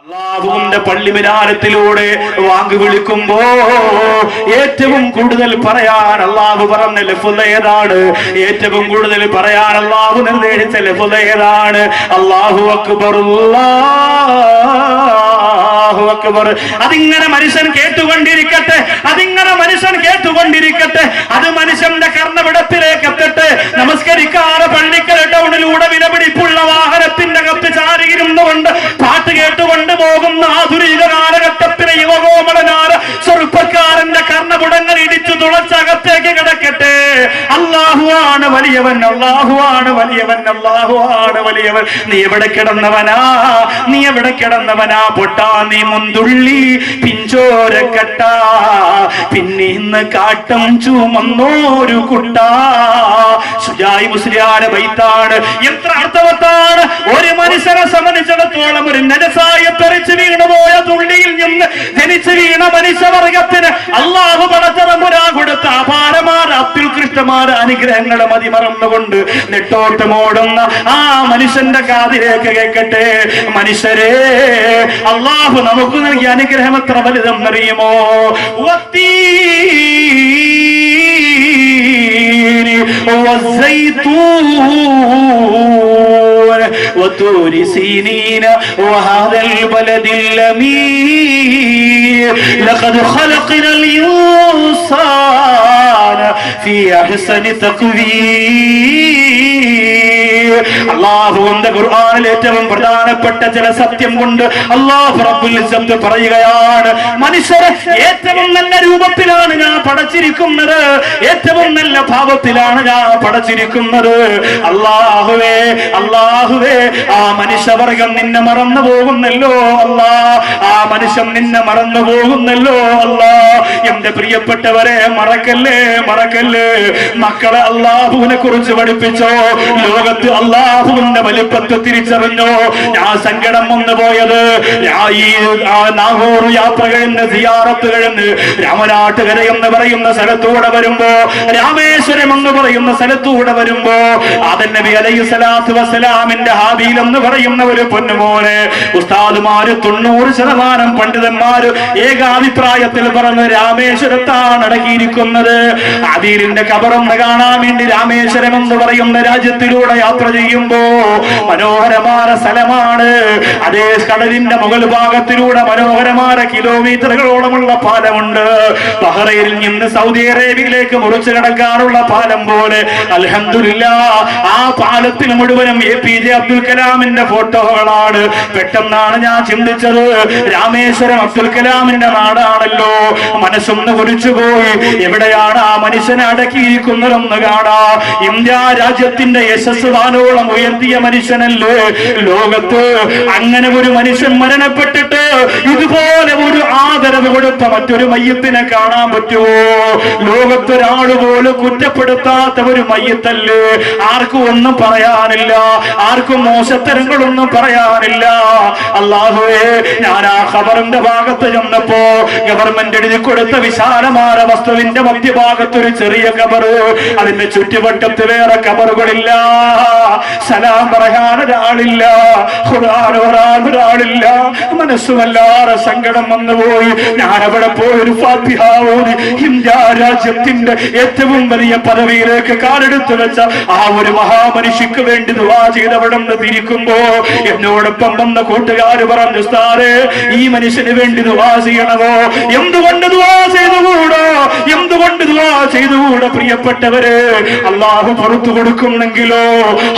അല്ലാഹുവിന്റെ പള്ളിമിനാരത്തിലൂടെ വാങ്ക് വിളിക്കുമ്പോ ഏറ്റവും കൂടുതൽ പറയാൻ അല്ലാഹു പറഞ്ഞ ലഫ്ള് ഏതാണ്? ഏറ്റവും കൂടുതൽ പറയാൻ അല്ലാഹു നിർദ്ദേശിച്ച ലഫ്ള് ഏതാണ്? അല്ലാഹു അക്ബർ, അല്ലാഹു അക്ബർ. അതിങ്ങനെ മനുഷ്യൻ കേട്ടുകൊണ്ടിരിക്കട്ടെ, അതിങ്ങനെ മനുഷ്യൻ കേട്ടുകൊണ്ടിരിക്കട്ടെ. അത് മനുഷ്യന്റെ കർണപിടത്തിലേക്ക് എത്തട്ടെ. നമസ്കരിക്കാറ് പള്ളിക്കൽ ടൗണിലൂടെ വിലപിടിപ്പുള്ള വാഹനത്തിന്റെ അകത്ത് ചാരിയിരുന്നുകൊണ്ട് പാട്ട് കേട്ടുകൊണ്ട് പോകുന്ന ആധുനിക കാലഘട്ടത്തിലെ യുവകോമളനാര ചെറുപ്പക്കാരന്റെ കർണപുടങ്ങൾ ഇടിച്ചു തുളച്ചകത്തേക്ക് കിടക്കട്ടെ. അല്ലാഹുവാണ് വലിയവൻ, അല്ലാഹുവാണ് വലിയവൻ, അല്ലാഹുവാണ് വലിയവൻ. നീ എവിടെ കിടന്നവനാ, നീ എവിടെ കിടന്നവനാ പൊട്ടാ? നീ മുന്തുള്ളി പിഞ്ചോരക്കട്ട, പിന്നെ ഇന്ന് കാട്ടം ചുമന്നോരു കുട്ട. സുജായി മുസ്ലിയാരെ ബൈത്താണ്. എത്ര അർത്ഥവത്താണ്! ഒരു മനുഷ്യനെ സംബന്ധിച്ചിടത്തോളം ഒരു നജസായ തെറിച്ചു വീണുപോയ തുള്ളിയിൽ നിന്ന് ജനിച്ചു വീണ മനുഷ്യവർഗത്തിന് അല്ലാഹു പടച്ചതമ്പുരാ കൊടുത്ത അപാരമായ അത്യുത്കൃഷ്ടമായ അനുഗ്രഹങ്ങളെ മതിമറന്നുകൊണ്ട് നെട്ടോട്ടമോടുന്ന ആ മനുഷ്യന്റെ കാതിലേക്ക് കേൾക്കട്ടെ. മനുഷ്യരെ, അല്ലാഹു നമുക്ക് നൽകിയ അനുഗ്രഹം എത്ര വലുതെന്നറിയുമോ? وطور سينين وهذا البلد الأمين لقد خلقنا الإنسان في أحسن تقويم. അല്ലാഹുവിന്റെ ഖുർആനിൽ ഏറ്റവും പ്രധാനപ്പെട്ട ചില സത്യം കൊണ്ട് അല്ലാഹു റബ്ബുൽ ഇസ്സത്ത് പറയുകയാണ്, മനുഷ്യരെ ഏറ്റവും നല്ല രൂപത്തിലാണ് ഞാൻ പടച്ചിരിക്കുന്നത്, ഏറ്റവും നല്ല ഭാവത്തിലാണ് ഞാൻ പടച്ചിരിക്കുന്നത്. അല്ലാഹുവേ, അല്ലാഹുവേ, ആ മനുഷ്യവർഗം നിന്നെ മറന്നു പോകുന്നല്ലോ അല്ലാ, ആ മനുഷ്യൻ നിന്നെ മറന്നു പോകുന്നല്ലോ അല്ലാ. എന്റെ പ്രിയപ്പെട്ടവരെ, മറക്കല്ലേ, മറക്കല്ലേ. മക്കളെ അല്ലാഹുവിനെ കുറിച്ച് പഠിപ്പിച്ചോ, ലോകത്ത് അല്ലാഹുവിന്റെ വലിപ്പത്തെ തിരിച്ചറിഞ്ഞോ. ഞാൻ സങ്കടം വന്നു പോയത്, നാഗൂർ യാത്ര കഴിഞ്ഞ് സിയാറത്ത് കഴിഞ്ഞ് രാമനാട്ടുകര എന്ന് പറയുന്ന സ്ഥലത്തൂടെ വരുമ്പോ, രാമേശ്വരം എന്ന് പറയുന്ന സ്ഥലത്തൂടെ വരുമ്പോ, ആദം നബി അലൈഹിസ്സലാത്തു വസ്സലാമിന്റെ ഹാബീൽ എന്ന് പറയുന്ന ഒരു പൊന്നുമോനെ ഉസ്താദുമാര് 90% പണ്ഡിതന്മാര് ഏകാഭിപ്രായത്തിൽ പറഞ്ഞ് രാമേശ്വരത്താണ് അടക്കിയിരിക്കുന്നത്. ഹാബീലിന്റെ ഖബറൊന്ന് കാണാൻ വേണ്ടി രാമേശ്വരം എന്ന് പറയുന്ന രാജ്യത്തിലൂടെ യാത്ര ചെയ്യുമ്പോ മനോഹരമായ സ്ഥലമാണ്. അതേ കടലിന്റെ മുകൾ ഭാഗത്തിലൂടെ മനോഹരമായ കിലോമീറ്ററുകളോളമുള്ള പാലമുണ്ട്. ബഹ്റൈനിൽ നിന്ന് സൗദി അറേബ്യയിലേക്ക് മുറിച്ചു കടക്കാനുള്ള പാലം പോലെ. അൽഹംദുലില്ലാഹ്, ആ പാലത്തിന് മുഴുവനും APJ അബ്ദുൽ കലാമിന്റെ ഫോട്ടോകളാണ്. പെട്ടെന്നാണ് ഞാൻ ചിന്തിച്ചത്, രാമേശ്വരം അബ്ദുൽ കലാമിന്റെ നാടാണല്ലോ. മനസ്സൊന്ന് കുറിച്ചുപോയി, എവിടെയാണ് ആ മനുഷ്യനെ അടക്കിയിരിക്കുന്നതെന്ന് കാണാ. ഇന്ത്യ രാജ്യത്തിന്റെ യശസ് വാനോളം ഉയർത്തിയ മനുഷ്യനല്ലേ ലോകത്ത്. അങ്ങനെ ഒരു മനുഷ്യൻ മരണപ്പെട്ടിട്ട് ഇതുപോലെ ഒരു ആദരവ് കൊടുത്ത മറ്റൊരു മയ്യത്തിനെ കാണാൻ പറ്റുമോ? ലോകത്തൊരാൾ പോലും കുറ്റപ്പെടുത്താത്ത ഒരു മയ്യത്തല്ലേ. ആർക്കും ഒന്നും പറയാനില്ല, ആർക്കും മോശത്തരങ്ങളൊന്നും പറയാനില്ല. അല്ലാഹുവേ, ഞാൻ ആ ഖബറിന്റെ ഭാഗത്ത് ചെന്നപ്പോ ഗവൺമെന്റ് എഴുതി കൊടുത്ത വിശാലമായ വസ്തുവിന്റെ മധ്യഭാഗത്ത് ഒരു ചെറിയ ഖബറ്, അതിന്റെ ചുറ്റുവട്ടത്ത് വേറെ ഖബറുകളില്ല, സലാം പറയാൻ ഒരാളില്ല, ഖുർആൻ ഓതാൻ ഒരാളില്ല. മനസ്സുമല്ലാതെ സങ്കടം വന്നുപോയി. ഞാൻ അവിടെ പോയി ഒരു ഫാത്തിഹ ഓതി ഇന്ത്യ രാജ്യത്തിന്റെ ഏറ്റവും വലിയ പദവിയിലേക്ക് കാലെടുത്തു വെച്ച ആ ഒരു മഹാമനുഷ്യക്ക് വേണ്ടി ദുആ ചെയ്തവിടെ നിന്ന് തിരിക്കുമ്പോ എന്നോടൊപ്പം വന്ന കൂട്ടുകാര് പറഞ്ഞു, ഉസ്താദേ, ഈ മനുഷ്യന് വേണ്ടി ദുആ ചെയ്യണമോ? എന്തുകൊണ്ട് ദുആ ചെയ്തുകൂടോ? എന്തുകൊണ്ട് ദുആ ചെയ്തുകൂടോ? പ്രിയപ്പെട്ടവരെ, അല്ലാഹു പുറത്തു കൊടുക്കുന്നെങ്കിലോ,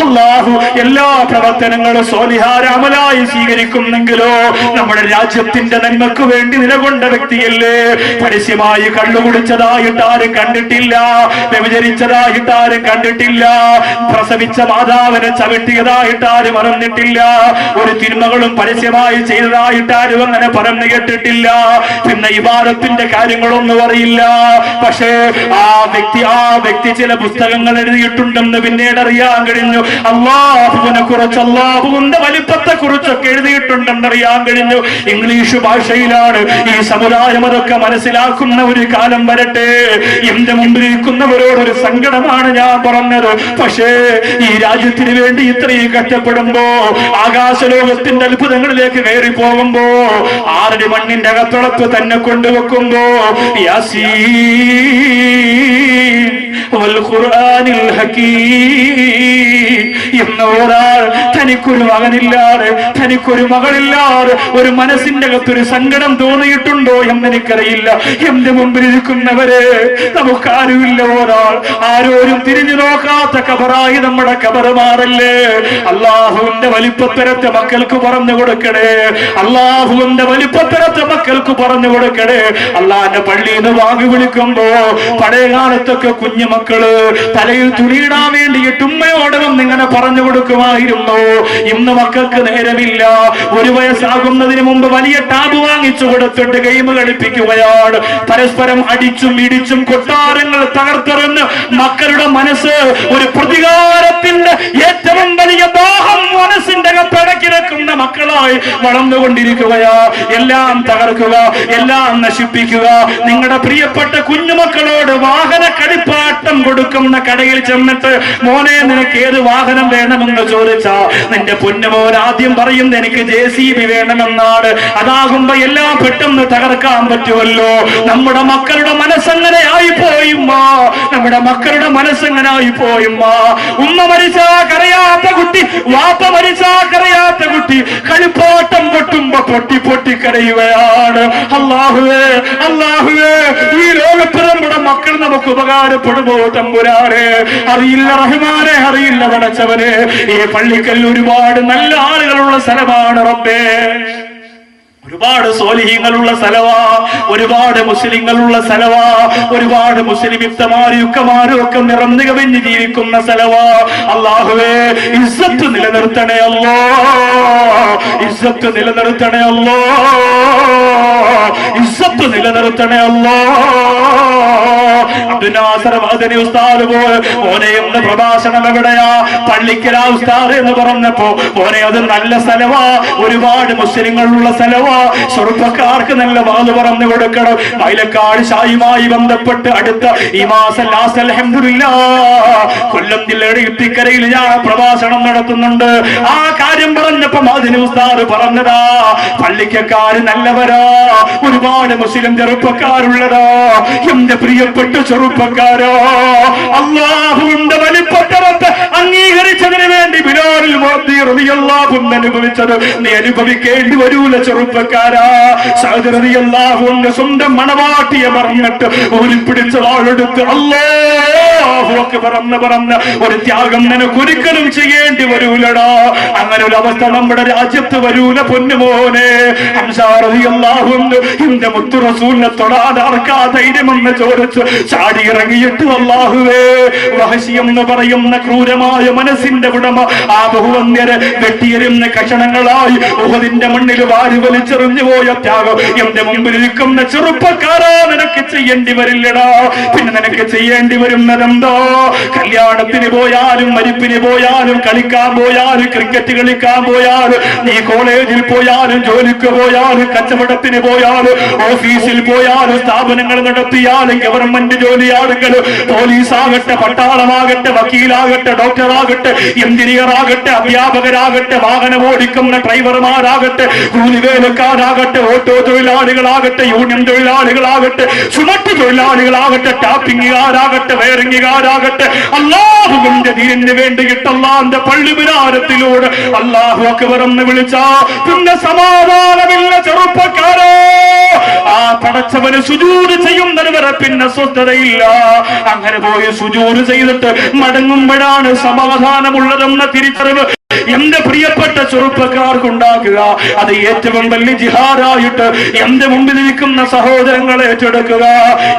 അല്ലാഹു എല്ലാ പ്രവർത്തനങ്ങളും സ്വാലിഹായ അമലായി സ്വീകരിക്കുന്നെങ്കിലോ, നമ്മുടെ രാജ്യത്തിന്റെ നന്മക്ക് വേണ്ടി നിലകൊണ്ട വ്യക്തിയല്ലേ. പരസ്യമായി കള്ളുകുടിച്ചതായിട്ട് ആരും കണ്ടിട്ടില്ല, വ്യഭിചരിച്ചതായിട്ട് ആരും കണ്ടിട്ടില്ല, പ്രസവിച്ച മാതാവിനെ ചവിട്ടിയതായിട്ട് ആരും അറിഞ്ഞിട്ടില്ല, ഒരു തിന്മകളും പരസ്യമായി ചെയ്തതായിട്ട് ആരും അങ്ങനെ പറഞ്ഞു കേട്ടിട്ടില്ല. പിന്നെ ഇബാദത്തിന്റെ കാര്യങ്ങളൊന്നും അറിയില്ല. പക്ഷേ ആ വ്യക്തി ചില പുസ്തകങ്ങൾ എഴുതിയിട്ടുണ്ടെന്ന് പിന്നീട് അറിയാൻ കഴിഞ്ഞു. അല്ലാഹുവിനെ കുറിച്ച്, അല്ലാഹുവിന്റെ വലിപ്പത്തെ കുറിച്ചൊക്കെ എഴുതിയിട്ടുണ്ടെന്ന് അറിയാൻ കഴിഞ്ഞു. പറഞ്ഞു. ഇംഗ്ലീഷ് ഭാഷയിലാണ് ഈ സമുദായം അതൊക്കെ മനസ്സിലാക്കുന്ന ഒരു കാലം വരട്ടെ. എന്റെ മുമ്പിൽ ഇരിക്കുന്നവരോടൊരു സങ്കടമാണ് ഞാൻ പറഞ്ഞത്. പക്ഷേ ഈ രാജ്യത്തിന് വേണ്ടി ഇത്രയും കഷ്ടപ്പെടുമ്പോ, ആകാശലോകത്തിന്റെ അത്ഭുതങ്ങളിലേക്ക് കയറി പോകുമ്പോ, 6 അടി മണ്ണിന്റെ അകത്തളത്ത് തന്നെ കൊണ്ടുവെക്കുമ്പോ, യാസീൻ വൽ ഖുർആനിൽ ഹകീം എന്ന ഒരാൾ, തനിക്കൊരു മകനില്ലാതെ, തനിക്കൊരു മകളില്ലാതെ ഒരു മനസ്സിന്റെ അകത്തൊരു സങ്കടം തോന്നിയിട്ടുണ്ടോ എന്നെനിക്കറിയില്ല. എന്റെ മുമ്പിൽ ഇരിക്കുന്നവരെ, നമുക്കാരുമില്ല ഒരാൾ, ആരോരും തിരിഞ്ഞു നോക്കാത്ത കബറായി നമ്മുടെ കബറ് മാറല്ലേ. അള്ളാഹുവിന്റെ വലിപ്പത്തരത്തെ മക്കൾക്ക് പറഞ്ഞു കൊടുക്കണേ. അള്ളാഹുവിന്റെ വലിപ്പത്തരത്തെ മക്കൾക്ക് പറഞ്ഞു കൊടുക്കണേ. അള്ളാന്റെ പള്ളിയിൽ നിന്ന് വാങ്ങി വിളിക്കുമ്പോ പഴയ കാലത്തൊക്കെ കുഞ്ഞുമക്കള് തലയിൽ തുണിയിടാൻ വേണ്ടിയിട്ട് ഉമ്മയോടകം ഇങ്ങനെ പറഞ്ഞു കൊടുക്കുമായിരുന്നു. ഇന്ന് മക്കൾക്ക് നേരമില്ല. 1 വയസ്സാകുന്നതിന് മുമ്പ് വലിയ ടാബ് വാങ്ങിച്ചു കൊടുത്തിട്ട് ഗെയിം കളിപ്പിക്കുകയാണ്. പരസ്പരം അടിച്ചും ഇടിച്ചും കൊട്ടാരങ്ങൾ തകർത്തെറിഞ്ഞ് മക്കളുടെ മനസ്സ് ഒരു പ്രതികാരത്തിന്റെ ഏറ്റവും വലിയ ദാഹം മനസ്സിന്റെ പിടക്കിടക്കുന്ന മക്കളായി വളർന്നുകൊണ്ടിരിക്കുകയാ. എല്ലാം തകർക്കുക, എല്ലാം നശിപ്പിക്കുക. നിങ്ങളുടെ പ്രിയപ്പെട്ട കുഞ്ഞുമക്കളോട് വാഹന കളിപ്പാട്ടം കൊടുക്കുന്ന കടയിൽ ചെന്നിട്ട്, മോനെ നിനക്ക് ഏത് വാഹനം വേണമെന്ന് ചോദിച്ചാ നിന്റെ പൊന്നുമോൻ ആദ്യം പറയുന്നത് എനിക്ക് JCB വേണമെന്നാണ്. അതാകുമ്പോ എല്ലാം പെട്ടെന്ന് തകർക്കാൻ പറ്റുമല്ലോ. നമ്മുടെ മക്കളുടെ മനസ്സങ്ങനെ ആയിപ്പോയുമ്മ, നമ്മുടെ മക്കളുടെ മനസ്സങ്ങനെ ആയിപ്പോയുമ്മ. ഉമ്മ മരിച്ചാ കരയാത്ത കുട്ടി, വാപ്പ മരിച്ചാ കരയാത്ത കുട്ടി കളിപ്പാട്ടം പൊട്ടുമ്പോ പൊട്ടി പൊട്ടി കരയുകയാണ്. അല്ലാഹുവേ, അല്ലാഹുവേ, ഈ ലോകത്ത് നമ്മുടെ മക്കൾ നമുക്ക് ഉപകാരപ്പെടുമോ തമ്പുരാനെ? അറിയില്ല റഹ്മാനെ, അറിയില്ല പടച്ചവനെ. ഈ പള്ളിക്കൽ ഒരുപാട് നല്ല ആളുകളുള്ള സ്ഥലമാണ് റബ്ബേ. ഒരുപാട് സ്വാലിഹീങ്ങളുള്ള സ്ഥലവാ, ഒരുപാട് മുസ്ലിങ്ങളുള്ള സ്ഥലവാ, ഒരുപാട് മുസ്ലിം യുക്തമാരും ഒക്കെ നിറഞ്ഞു കവിഞ്ഞ് ജീവിക്കുന്ന സ്ഥലവാ. അല്ലാഹുവേ, ഇസ്സത്ത് നിലനിർത്തണേ അല്ലാ, ഇസ്സത്ത് നിലനിർത്തണേ അല്ലാ, ഇസ്സത്ത് നിലനിർത്തണേ അല്ലാ. ഉസ്താദ് മോനെ ഒന്ന് പ്രഭാഷണം എവിടെയാ? പള്ളിക്കലാ ഉസ്താദ് എന്ന് പറഞ്ഞപ്പോ, മോനെ അത് നല്ല സ്ഥലവാ, ഒരുപാട് മുസ്ലിങ്ങളുള്ള സ്ഥലവാ, ചെറുപ്പക്കാർക്ക് നല്ല വാത് പറഞ്ഞു കൊടുക്കണം. മൈലക്കാട് ഷായുമായി ബന്ധപ്പെട്ട് അടുത്ത ഈ മാസം ലാസ്റ്റ് അൽഹംദുലില്ലാഹ് കൊല്ലം ജില്ലയുടെ ഇത്തിക്കരയിൽ ഞാൻ പ്രഭാഷണം നടത്തുന്നുണ്ട്. ആ കാര്യം പറഞ്ഞപ്പോ അതിന് ഉസ്താദ് പറഞ്ഞതാ, പള്ളിക്കാര് നല്ലവരാ, ഒരുപാട് മുസ്ലിം ചെറുപ്പക്കാരുള്ളതാ. എന്റെ പ്രിയപ്പെട്ട ചെറുപ്പക്കാരോ, അല്ലാഹുവിന്റെ വലിപ്പത്തരത്തെ അംഗീകരിച്ചതിന് വേണ്ടി ബിലാൽ മുഅദ്ദിൻ റളിയല്ലാഹു അൻഹു അനുഭവിച്ചത് നീ അനുഭവിക്കേണ്ടി വരൂല ചെറുപ്പക്കാരാ. സഅദ് റളിയല്ലാഹു അൻഹു സ്വന്തം മണവാട്ടിയെ മറന്നിട്ട് ഊരിപ്പിടിച്ച വാളെടുത്ത് അല്ലാഹു അക്ബർ എന്ന് പറഞ്ഞ ഒരു ത്യാഗം നിനക്ക് ഒരിക്കലും ചെയ്യേണ്ടി വരൂലടാ. അങ്ങനെ ഒരു അവസ്ഥ നമ്മുടെ രാജ്യത്ത് വരൂല പൊന്നുമോനെ. ഹംസ റളിയല്ലാഹു അൻഹു എന്റെ മുത്തു റസൂലിനെ തൊടാൻ ആർക്കാ ധൈര്യമെന്ന് ചോദിച്ചു ചാടി ഇറങ്ങിയിട്ട്, അല്ലാഹുവേ, വഹശി എന്ന് പറയുന്ന ക്രൂരമായ മനസ്സിന്റെ ഉടമ ആ ബഹുവന്യരെ വെട്ടിയെറിയുന്ന കഷണങ്ങളായി ഉഹദിന്റെ മണ്ണിൽ വാരി വലിച്ചെറിഞ്ഞു പോയ ത്യാഗം എന്റെ മുമ്പിൽ ഇരിക്കുന്ന ചെറുപ്പക്കാരാ നിനക്ക് ചെയ്യേണ്ടി വരില്ലടാ. പിന്നെ നിനക്ക് ചെയ്യേണ്ടി വരുന്നതെന്തോ? കല്യാണത്തിന് പോയാലും മരിപ്പിന് പോയാലും കളിക്കാൻ പോയാലും ക്രിക്കറ്റ് കളിക്കാൻ പോയാലും നീ കോളേജിൽ പോയാലും ജോലിക്ക് പോയാലും കച്ചവടത്തിന് പോയാലും ഓഫീസിൽ പോയാലും സ്ഥാപനങ്ങൾ നടത്തിയാലും ഗവൺമെന്റ് ജോലിയാണെങ്കിലും പോലീസ് ആകട്ടെ, പട്ടാളമാകട്ടെ, വക്കീലാകട്ടെ, ഡോക്ടറാകട്ടെ, എഞ്ചിനീയർ ആകട്ടെ, അധ്യാപകരാകട്ടെ, വാഹനം ഓടിക്കുന്ന ഡ്രൈവർമാരാകട്ടെ, കൂലിവേലക്കാരാകട്ടെ, ഓട്ടോ തൊഴിലാളികളാകട്ടെ, യൂണിയൻ തൊഴിലാളികളാകട്ടെ, ചുമട്ട് തൊഴിലാളികളാകട്ടെ, ടാപ്പിംഗുകാരാകട്ടെ, വയറിംഗുകാരാകട്ടെ, അല്ലാഹുവിന്റെ ദീനിന് വേണ്ടിയിട്ട് അല്ലാഹുവിന്റെ പള്ളി വിനാരത്തിലൂടെ അല്ലാഹു അക്ബർ എന്ന് വിളിച്ചാ പിന്നെ സമാധാനമില്ല ചെറുപ്പക്കാരോ. ആ പടച്ചവന് സുജൂദ് ചെയ്യുന്നത് വരെ പിന്നെ സ്വസ്ഥതയില്ല. അങ്ങനെ പോയി സുജൂദ് ചെയ്തിട്ട് മടങ്ങുമ്പോഴാണ് സമാധാനമുള്ളതെന്ന തിരിച്ചറിവ് എന്റെ പ്രിയപ്പെട്ട ചെറുപ്പക്കാർക്കുണ്ടാക്കുക. അത് ഏറ്റവും വലിയ ജിഹാദായിട്ട് എന്റെ മുമ്പിൽ ഇരിക്കുന്ന സഹോദരങ്ങളെ ഏറ്റെടുക്കുക.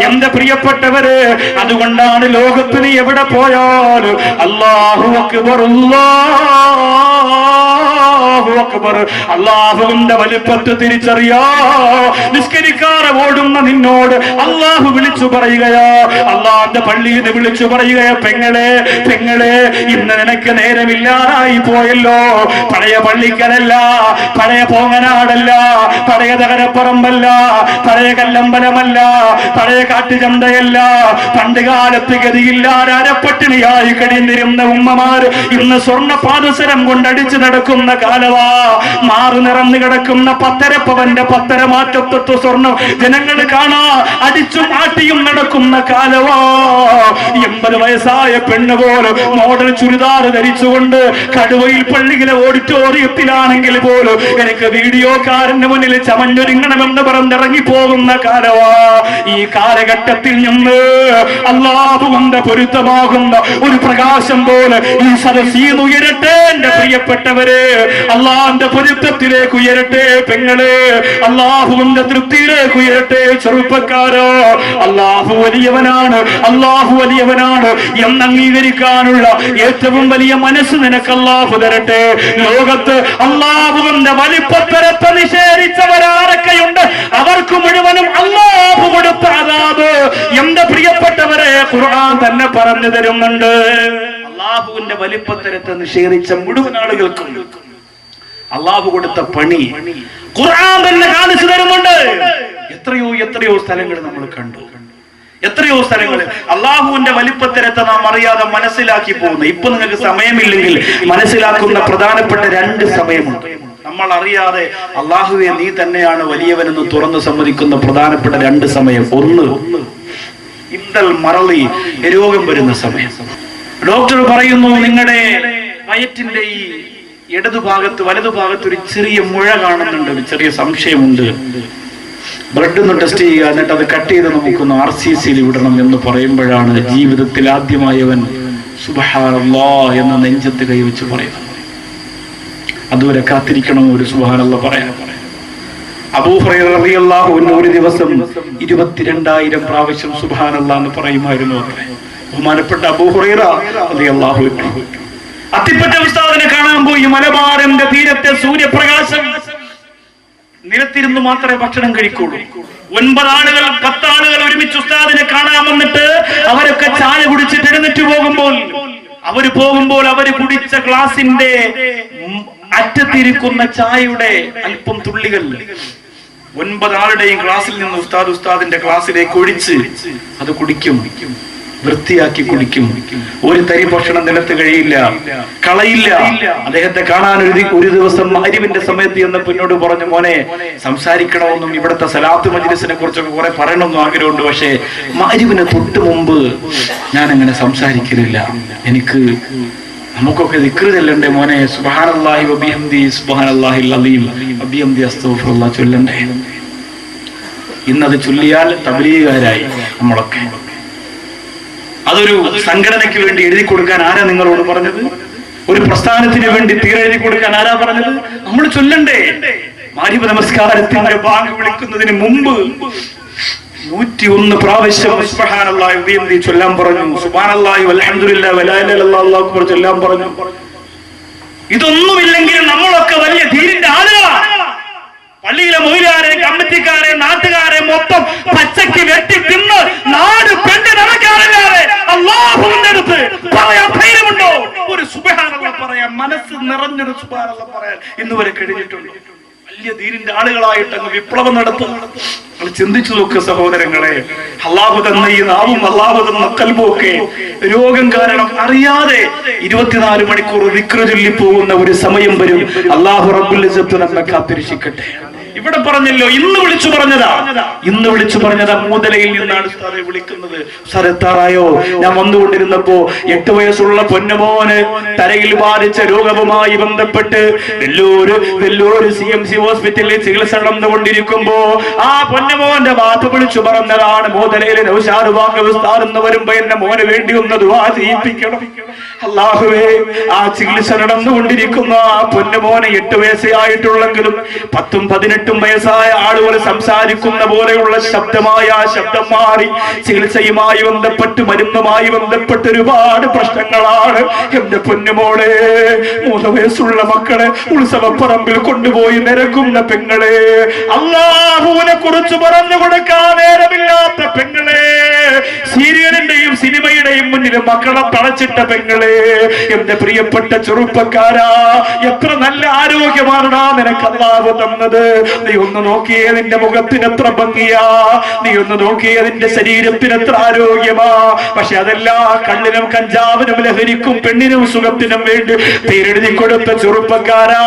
എന്റെ പ്രിയപ്പെട്ടവരെ, അതുകൊണ്ടാണ് ലോകത്തിന് എവിടെ പോയാലും അല്ലാഹു അക്ബർ, അല്ലാഹു അക്ബർ, അല്ലാഹുവിന്റെ വലിപ്പത്തെ തിരിച്ചറിയാ. നിസ്കരിക്കാതെ ഓടുന്ന നിന്നോട് അല്ലാഹു വിളിച്ചു പറയുകയാ, അല്ലാഹുവിന്റെ പള്ളിയിൽ നിന്ന് വിളിച്ചു പറയുകയാ, പെങ്ങളെ, പെങ്ങളെ, ഇന്ന് നിനക്ക് നേരമില്ലാതായി പോയല്ലോ. പഴയ പള്ളിക്കലല്ല, പഴയ പോങ്ങനാടല്ല, പഴയ തകരപ്പറമ്പല്ല, പഴയ കല്ലമ്പലമല്ല, പഴയ കാട്ടുചന്തയല്ല. പണ്ട് കാലത്ത് ഗതിയില്ലാതെ അരപ്പട്ടിണിയായി കഴിയുന്നിരുന്ന ഉമ്മമാർ ഇന്ന് സ്വർണ്ണ പാദസരം കൊണ്ടടിച്ചു നടക്കുന്ന കാലവാ. മാറു നിറഞ്ഞു കിടക്കുന്ന പത്തരപ്പവന്റെ പത്തരമാറ്റത്വ സ്വർണം ജനങ്ങൾ കാണാ അടിച്ചും ആട്ടിയും നടക്കുന്ന കാലവാ. 80 വയസ്സായ പെണ്ണ് പോലെ മോഡൽ ചുരിദാർ ധരിച്ചുകൊണ്ട് കടുവയിൽ പള്ളിയിലെ ഓഡിറ്റോറിയത്തിലാണെങ്കിൽ പോലും എനിക്ക് വീഡിയോക്കാരന്റെ മുന്നിൽ ചമഞ്ഞൊരുങ്ങണമെന്ന് പറഞ്ഞിറങ്ങി പോകുന്ന കാലവാ. ഈ കാലഘട്ടത്തിൽ നിന്ന് അല്ലാഹുവിന്റെ പൊരുത്തമാകുന്ന ഒരു പ്രകാശം പോലെ ഈ സദസ്സീന്ന് ഉയരട്ടെ എന്റെ പ്രിയപ്പെട്ടവരെ. അള്ളാഹുവിന്റെ പൊരുത്തത്തിലേക്ക് ഉയരട്ടെ പെങ്ങളെ. അള്ളാഹുവിന്റെ തൃപ്തിയിലേക്ക് ഉയരട്ടെ ചെറുപ്പക്കാരോ. അള്ളാഹു വലിയവനാണ്, അള്ളാഹു വലിയവനാണ് എന്ന് അംഗീകരിക്കാനുള്ള ഏറ്റവും വലിയ മനസ്സ് നിനക്ക് അള്ളാഹു തരട്ടെ. ലോകത്ത് അള്ളാഹുവിന്റെ വലിപ്പത്തരത്തെ നിഷേധിച്ചവരാരൊക്കെയുണ്ട് അവർക്ക് മുഴുവനും അള്ളാഹു കൊടുത്ത അദാബ് എന്റെ പ്രിയപ്പെട്ടവരെ ഖുർആൻ തന്നെ പറഞ്ഞു തരുന്നുണ്ട്. അള്ളാഹുവിന്റെ വലിപ്പത്തരത്തെ നിഷേധിച്ച മുഴുവൻ ആളുകൾക്കും അള്ളാഹു കൊടുത്ത പണി ഖുർആൻ തന്നെ കാണിച്ചു തരുന്നുണ്ട്. എത്രയോ സ്ഥലങ്ങൾ നമ്മൾ കണ്ടു, എത്രയോ സ്ഥലങ്ങൾ അള്ളാഹുവിന്റെ വലിപ്പത്തരത്തെ നാം അറിയാതെ മനസ്സിലാക്കി പോകുന്നു. ഇപ്പൊ നിങ്ങൾക്ക് സമയമില്ലെങ്കിൽ മനസ്സിലാക്കുന്ന പ്രധാനപ്പെട്ട 2 സമയമുണ്ട്. നമ്മൾ അറിയാതെ അള്ളാഹുവെ നീ തന്നെയാണ് വലിയവനെന്ന് തുറന്ന് സമ്മതിക്കുന്ന പ്രധാനപ്പെട്ട 2 സമയം. ഒന്ന് ഇന്നൽ മറളി, രോഗം വരുന്ന സമയം. ഡോക്ടർ പറയുന്നു നിങ്ങളുടെ വയറ്റിന്റെ ഈ ഇടതുഭാഗത്ത് വലതുഭാഗത്ത് ഒരു ചെറിയ മുഴ കാണുന്നുണ്ട്, ഒരു ചെറിയ സംശയമുണ്ട്, ബ്ലഡ് ഒന്ന് ടെസ്റ്റ് ചെയ്യുക, എന്നിട്ട് അത് കട്ട് ചെയ്ത് നമുക്കൊന്ന് RCCയിൽ വിടണം എന്ന് പറയുമ്പോഴാണ് ജീവിതത്തിൽ ആദ്യമായവൻ സുബ്ഹാനല്ലാഹ് എന്ന നെഞ്ചത്ത് കൈവച്ച് പറയുന്നത്. അതുവരെ കാത്തിരിക്കണം ഒരു സുബ്ഹാനല്ലാഹ് പറയാൻ. അബൂ ഹുറൈറ റളിയല്ലാഹു അൻഹു ഒരു ദിവസം 22,000 പ്രാവശ്യം സുബ്ഹാനല്ലാഹ് എന്ന് പറയുമായിരുന്നു. ബഹുമാനപ്പെട്ട അബൂ ഹുറൈറ റളിയല്ലാഹു അൻഹു അത്തിപ്പറ്റ ഉസ്താദിനെ കാണാൻ പോയി. മലബാറിന്റെ തീരത്തെ സൂര്യപ്രകാശം, നിലത്തിരുന്ന് മാത്രമേ ഭക്ഷണം കഴിക്കുള്ളൂ. 9 ആളുകൾ 10 ആളുകൾ ഒരുമിച്ച് ഉസ്താദിനെ കാണാൻ വന്നിട്ട് അവരൊക്കെ ചായ കുടിച്ചിട്ട് എഴുന്നേറ്റ് പോകുമ്പോൾ അവര് കുടിച്ച ഗ്ലാസിന്റെ അറ്റത്തിരിക്കുന്ന ചായയുടെ അല്പം തുള്ളികൾ 9 ആളുടെയും ഗ്ലാസിൽ നിന്ന് ഉസ്താദിന്റെ ഗ്ലാസിലേക്ക് ഒഴിച്ച് അത് കുടിക്കും, വൃത്തിയാക്കി കുടിക്കും. ഒരു തരി ഭക്ഷണം നിലത്ത് കഴിയില്ല, കളയില്ല. അദ്ദേഹത്തെ കാണാൻ ഒരു ദിവസം മഗ്‌രിബിന്റെ സമയത്ത് എന്നപ്പോൾ എന്നോട് പറഞ്ഞു, മോനെ സംസാരിക്കണമെന്നും ഇവിടുത്തെ സലാത്ത് മജ്‌ലിസിനെ കുറിച്ചൊക്കെ കുറെ പറയണമെന്നും ആഗ്രഹമുണ്ട്, പക്ഷേ മഗ്‌രിബിന് തൊട്ട് മുമ്പ് ഞാൻ അങ്ങനെ സംസാരിക്കുന്നില്ല. നമുക്കൊക്കെ ദിക്ർ ചൊല്ലണ്ടേ മോനെ, സുബ്ഹാനല്ലാഹി വബിഹംദി സുബ്ഹാനല്ലാഹിൽ അലീം വബിഹംദി അസ്തഗ്ഫിറുല്ലാഹ് ചൊല്ലണ്ടേ. ഇന്നത് ചൊല്ലിയാൽ തബ്ലീഗുകാരായി നമ്മളൊക്കെ. അതൊരു സംഘടനയ്ക്ക് വേണ്ടി എഴുതി കൊടുക്കാൻ ആരാ നിങ്ങളോട് പറഞ്ഞത്? ഒരു പ്രസ്ഥാനത്തിന് വേണ്ടി തീരെഴുതി കൊടുക്കാൻ ആരാ പറഞ്ഞത്? നമ്മൾ ചൊല്ലണ്ടേ? മഗ്‌രിബ് നമസ്കാരത്തിന്റെ ബാങ്ക് വിളിക്കുന്നതിന് മുമ്പ് 101 പ്രാവശ്യം സുബ്ഹാനല്ലാഹി വബിഹംദി ചൊല്ലാൻ പറഞ്ഞു. സുബ്ഹാനല്ലാഹി വൽഹംദുലില്ലാഹി വലാ ഇലാഹ ഇല്ലല്ലാഹു അല്ലാഹു അക്ബർ ചൊല്ലാൻ പറഞ്ഞു. ഇതൊന്നുമില്ലെങ്കിൽ നമ്മളൊക്കെ വലിയ ധീരന്റെ ആളുകളാണ്. പള്ളിയിലെ മൊയ്ലാരെ, കമ്മിറ്റിക്കാരെ, നാട്ടുകാരെ മൊത്തം പച്ചയ്ക്ക് വെട്ടി തിന്ന് നാട് പെണ്ണ് നടക്കാറില്ലാതെ അല്ലാഹുവിന്റെ അടുത്ത് പറയാൻ ധൈര്യമുണ്ടോ? ഒരു സുബ്ഹാനല്ലാഹ് പറയാൻ, മനസ്സ് നിറഞ്ഞൊരു സുബ്ഹാനല്ലാഹ് പറയാൻ ഇന്നുവരെ കഴിഞ്ഞിട്ടുണ്ടോ? വലിയ ധീരന്റെ ആളുകളായിട്ട് അങ്ങ് വിപ്ലവം നടത്തും. ചിന്തിച്ചു നോക്കുക സഹോദരങ്ങളെ. അല്ലാഹു തന്ന ഈ നാവും അല്ലാഹു തന്ന ഖൽബും ഒക്കെ രോഗം കാരണം അറിയാതെ 24 മണിക്കൂർ ദിക്ർ ചൊല്ലി പോകുന്ന ഒരു സമയം വരും. അല്ലാഹു റബ്ബുൽ ഇസ്സത്ത് നമ്മെ കാത്തിരക്ഷിക്കട്ടെ. ഇവിടെ പറഞ്ഞല്ലോ, ഇന്ന് വിളിച്ചു പറഞ്ഞതാ മൂതലയിൽ നിന്നാണ് ഉസ്താദെ വിളിക്കുന്നത്. സ്ഥലത്താറായോ? ഞാൻ വന്നുകൊണ്ടിരുന്നപ്പോ 8 വയസ്സുള്ള പൊന്നുമോന് തലയിൽ ബാധിച്ച രോഗവുമായി ബന്ധപ്പെട്ട് വെല്ലൂര് CMC ഹോസ്പിറ്റലിൽ ചികിത്സ നടന്നുകൊണ്ടിരിക്കുമ്പോ ആ പൊന്നുമോന്റെ വാപ്പ വിളിച്ചു പറഞ്ഞതാണ്, മൂതലയിലെ നൗഷാദ് ബാഗ് ഉസ്താദ് എന്ന് വരുമ്പോ എന്നെ മോന് വേണ്ടി ഒന്ന് ദുആ ചെയ്യിപ്പിക്കണം. അല്ലാഹുവേ, ആ ചികിത്സ നടന്നുകൊണ്ടിരിക്കുന്ന ആ പൊന്നുമോനെ 8 വയസ്സേ ആയിട്ടുള്ളെങ്കിലും 10ഉം 18 വയസ്സായ ആളുകൾ സംസാരിക്കുന്ന പോലെയുള്ള ശബ്ദമായ ശബ്ദം മാറി ചികിത്സയുമായി ബന്ധപ്പെട്ട് മരുന്നുമായി ബന്ധപ്പെട്ട് ഒരുപാട് പ്രശ്നങ്ങളാണ്. എന്റെ പൊന്നുമോളെ, 3 വയസ്സുള്ള മക്കളെ ഉത്സവപ്പറമ്പിൽ കൊണ്ടുപോയി നിരക്കുന്ന പെങ്ങളെ, അല്ലാഹുവിനെ കുറിച്ച് പറഞ്ഞു കൊടുക്കാൻ നേരമില്ലാത്ത പെങ്ങളെ, സീരിയലിന്റെയും സിനിമയുടെയും മുന്നിൽ മക്കളെ തളച്ചിട്ട പെങ്ങളെ, എന്റെ പ്രിയപ്പെട്ട ചെറുപ്പക്കാരാ, എത്ര നല്ല ആരോഗ്യമാണാ നിനക്ക് അല്ലാഹു തന്നത്. നീ ഒന്ന് നോക്കിയേ, നിന്റെ മുഖത്തിന് എത്ര ഭംഗിയാ, നീ ഒന്ന് നോക്കിയേ, നിന്റെ ശരീരത്തിന് എത്ര ആരോഗ്യമാ. പക്ഷെ അതെല്ലാ കള്ളിനും കഞ്ചാവിനും ലഹരിക്കും പെണ്ണിനും സുഖത്തിനും വേണ്ടി പേരെഴുതി കൊടുത്ത ചെറുപ്പക്കാരാ,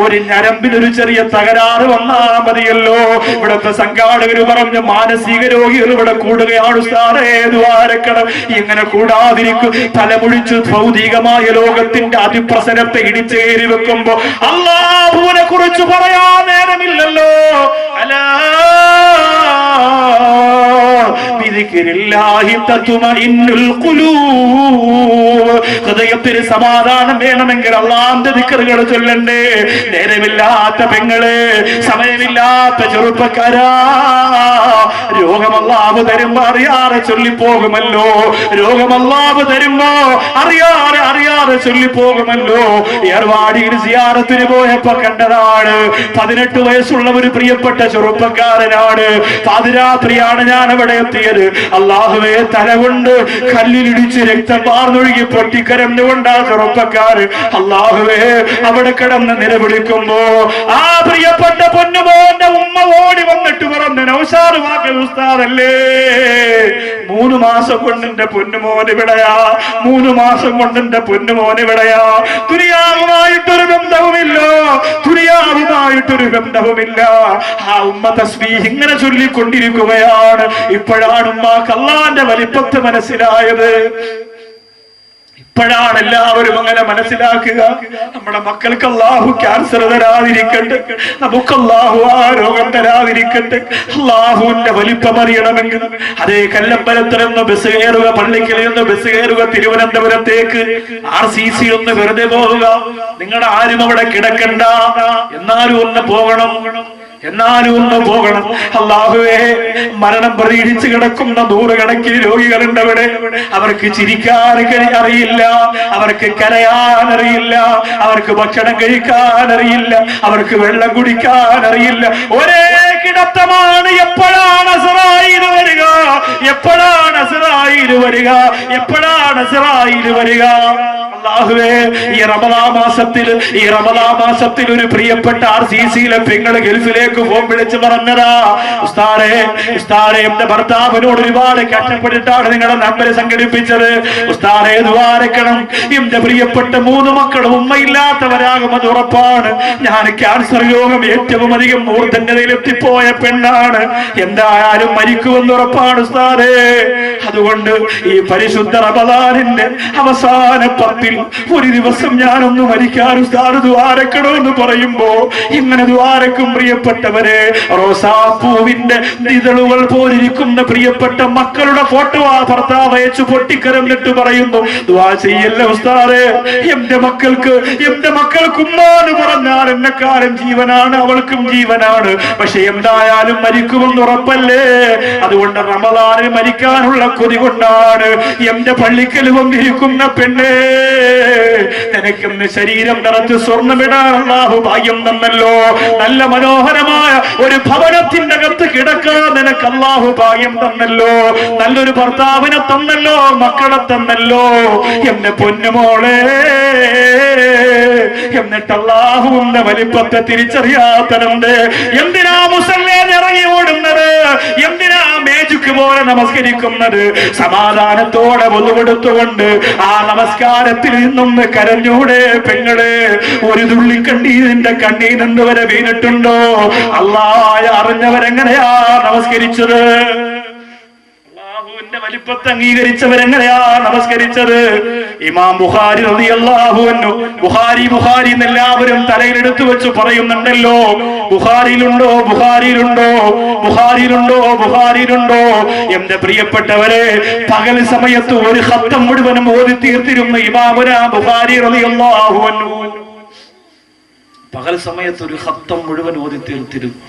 ഒരു ഞരമ്പിനൊരു ചെറിയ തകരാറ് വന്നാ മതിയല്ലോ. ഇവിടുത്തെ സംഘാടകർ പറഞ്ഞു മാനസിക രോഗികൾ ഇവിടെ കൂടുകയാണ് ഉസ്താദേ, ദ്വാരക്കണം. ഇങ്ങനെ കൂടാതിരിക്കും. തലമുഴിച്ച് ഭൗതികമായ ലോകത്തിന്റെ അതിപ്രസരത്തെ ഇടിച്ചേരി വെക്കുമ്പോ അല്ലാഹുവിനെ കുറിച്ച് പറയാൻ നേരമില്ലല്ലോ. അലാ ബിദിക്രില്ലാഹി തത്മഇന്നുൽ ഖുലൂബ്. ഹൃദയത്തിന് സമാധാനം വേണമെങ്കിൽ അല്ലാഹുവിന്റെ ദിക്റുകൾ ചൊല്ലണ്ടേ. നേരമില്ലാത്ത പെങ്ങളെ, സമയമില്ലാത്ത ചെറുപ്പക്കാരാ, രോഗം അല്ലാഹു തരുമ്പോ അറിയാതെ ചൊല്ലിപ്പോകുമല്ലോ. രോഗം അല്ലാഹു തരുമ്പോ അറിയാതെ ചൊല്ലിപ്പോകുമല്ലോ. ഏർവാടിയിൽ സിയാറത്തിന് പോയപ്പോ കണ്ടതാണ്. 18 വയസ്സുള്ള ഒരു പ്രിയപ്പെട്ട ചെറുപ്പക്കാരനാണ്. പാതിരാത്രിയാണ് ഞാൻ അവിടെ എത്തിയത്. അല്ലാഹുവേ, തലകൊണ്ട് കല്ലിലിടിച്ച് രക്തം പാർന്നൊഴുകി പൊട്ടിക്കരഞ്ഞുകൊണ്ടാ ചെറുപ്പക്കാരൻ അല്ലാഹുവേ അവിടെ കിടന്ന് നിലവിളിക്കുമ്പോ ആ പ്രിയപ്പെട്ട പൊന്നുമോന്റെ ഉമ്മ ഓടി വന്നിട്ട് പറഞ്ഞു, നൗഷാദ് വാക്കൽ ഉസ്താദല്ലേ, 3 മാസം കൊണ്ട് എന്റെ പൊന്നുമോൻ ഇവിടെയാ, 3 മാസം കൊണ്ട് എന്റെ പൊന്നുമോൻ ഇവിടെയാ. ദുനിയാവുമായിട്ടൊരു ബന്ധവുമില്ല, ദുനിയാവുമായിട്ടൊരു ബന്ധവുമില്ല. ആ ഉമ്മ തസ്ബീഹ് ഇങ്ങനെ ചൊല്ലിക്കൊണ്ടിരിക്കുകയാണ്. ഇപ്പോഴാണ് ഉമ്മാക്ക് അല്ലാഹുവിന്റെ വലിപ്പത്തെ മനസ്സിലായത്. ഇപ്പോഴാണ് എല്ലാവരും അങ്ങനെ മനസ്സിലാക്കുക. നമ്മുടെ മക്കൾക്ക് അല്ലാഹു ക്യാൻസർ തരാതിരിക്കട്ടെ, നമുക്ക് അല്ലാഹു ആ രോഗം തരാതിരിക്കട്ടെ. അല്ലാഹുവിന്റെ വലിപ്പം അറിയണമെങ്കിൽ അതേ കല്ലമ്പലത്തിൽ നിന്ന് ബസ് കയറുക, പള്ളിക്കൽ നിന്ന് ബസ് കയറുക, തിരുവനന്തപുരത്തേക്ക് RCC ഒന്ന് വെറുതെ പോവുക. നിങ്ങളുടെ ആരും അവിടെ കിടക്കണ്ട, എന്നാലും ഒന്ന് പോകണം, എന്നാലും ഒന്ന് പോകണം. അല്ലാഹുവേ, മരണം പ്രതീക്ഷിച്ച് കിടക്കുന്ന 100 കണക്കിന് രോഗികളുണ്ട് അവിടെ. അവർക്ക് ചിരിക്കാൻ അറിയില്ല, അവർക്ക് കരയാൻ അറിയില്ല, അവർക്ക് ഭക്ഷണം കഴിക്കാൻ അറിയില്ല, അവർക്ക് വെള്ളം കുടിക്കാൻ അറിയില്ല. ഒരേ കിടത്തമാണ്. എപ്പോഴാണ് അസ്റായീൽ വരിക, എപ്പോഴാണ് അസ്റായീൽ വരിക, എപ്പോഴാണ് അസ്റായീൽ വരിക? അല്ലാഹുവേ, ഈ റമദാൻ മാസത്തിൽ ഒരു പ്രിയപ്പെട്ട RCCയിലെ പെങ്ങള് ഗൾഫിലേക്ക് ഫോൺ വിളിച്ച് പറഞ്ഞതാ, ഉസ്താദേ എന്റെ ഭർത്താവിനോട് ഒരുപാട് കഷ്ടപ്പെട്ടിട്ടാണ് നിങ്ങളുടെ നമ്പർ സംഘടിപ്പിച്ചത്. ഉസ്താദേ ദ്വാരക്കണം, എന്റെ പ്രിയപ്പെട്ട 3 മക്കളും ഉമ്മയില്ലാത്തവരാകും, അത് ഉറപ്പാണ്. ഞാൻ ക്യാൻസർ രോഗം ഏറ്റവും അധികം മൂർധന്യതയിൽ എത്തിപ്പോയ പെണ്ണാണ്, എന്തായാലും മരിക്കുമെന്ന് ഉറപ്പാണ് ഉസ്താദേ. അതുകൊണ്ട് ഈ പരിശുദ്ധ റമദാനിന്റെ അവസാന 10 ഒരു ദിവസം ഞാനൊന്ന് മരിക്കാൻ ഉസ്താദ് ദ്വാരക്കണമെന്ന് പറയുമ്പോ ഇങ്ങനെ ദ്വാരക്കും. പ്രിയപ്പെട്ടവരെ, റോസാപ്പൂവിന്റെ ഇതളുകൾ പോലിരിക്കുന്ന പ്രിയപ്പെട്ട മക്കളുടെ ഫോട്ടോ ആ ഭർത്താവ് അയച്ചു പൊട്ടിക്കരന്നിട്ട് പറയുന്നു, ദുആ ചെയ്യല്ല ഉസ്താദേ, എന്റെ മക്കൾക്ക് ഉമ്മാന്ന് പറഞ്ഞാൽ എന്നെക്കാലം ജീവനാണ്, അവൾക്കും ജീവനാണ്. പക്ഷെ എന്തായാലും മരിക്കുമെന്ന് ഉറപ്പല്ലേ. അതുകൊണ്ട് റമദാനിൽ മരിക്കാനുള്ള കൊതി കൊണ്ടാണ് എന്റെ പള്ളിക്കൽ വന്നിരിക്കുന്ന പെണ്ണേ, നിനക്കെന്ന് ശരീരം നിറച്ച് സ്വർണ്ണമിടാൻ അല്ലാഹു ഭാഗ്യം തന്നല്ലോ. നല്ല മനോഹരമായ ഒരു ഭവനത്തിന്റെ അകത്ത് കിടക്കാൻ നിനക്ക് അല്ലാഹു ഭാഗ്യം തന്നല്ലോ. നല്ലൊരു ഭർത്താവിനെ തന്നല്ലോ, മക്കളെ തന്നല്ലോ. എന്റെ പൊന്നുമോളെ, എന്നിട്ട് അല്ലാഹുവിന്റെ വലിപ്പത്തെ തിരിച്ചറിയാത്തതുണ്ട്. എന്തിനാ മുസല്ലേൻ ഇറങ്ങി ഓടുന്നത്? എന്തിനാ മേജുക്ക് പോലെ നമസ്കരിക്കുന്നത്? സമാധാനത്തോടെ ഒന്നുകൊടുത്തുകൊണ്ട് ആ നമസ്കാരത്തിൽ നിന്നൊന്ന് കരഞ്ഞൂടെ പെങ്ങളെ? ഒരു തുള്ളി കണ്ണീരിന്റെ കണ്ണീർ നിന്ന് വരെ വീണിട്ടുണ്ടോ? അല്ലാഹ് അറിഞ്ഞവരെങ്ങനെയാ നമസ്കരിച്ചത്? അല്ലാഹുവിന്റെ വലിപ്പത്തെ അംഗീകരിച്ചവരെങ്ങനെയാ നമസ്കരിച്ചത്? ഇമാം ബുഖാരി റളിയല്ലാഹു അൻഹു, ബുഖാരി എന്നെല്ലാവരും തലയിലെടുത്തു വെച്ച് പറയുന്നുണ്ടല്ലോ, ബുഖാരിയിലുണ്ടോ? എന്റെ പ്രിയപ്പെട്ടവരെ, പകൽ സമയത്ത് ഒരു ഖത്തം മുഴുവനും ഓതി തീർത്തിരുന്ന ഇമാമുന ബുഖാരി റളിയല്ലാഹു അൻഹു പകൽ സമയത്ത് ഒരു ഖത്തം മുഴുവൻ ഓതി തീർത്തിരുന്നു.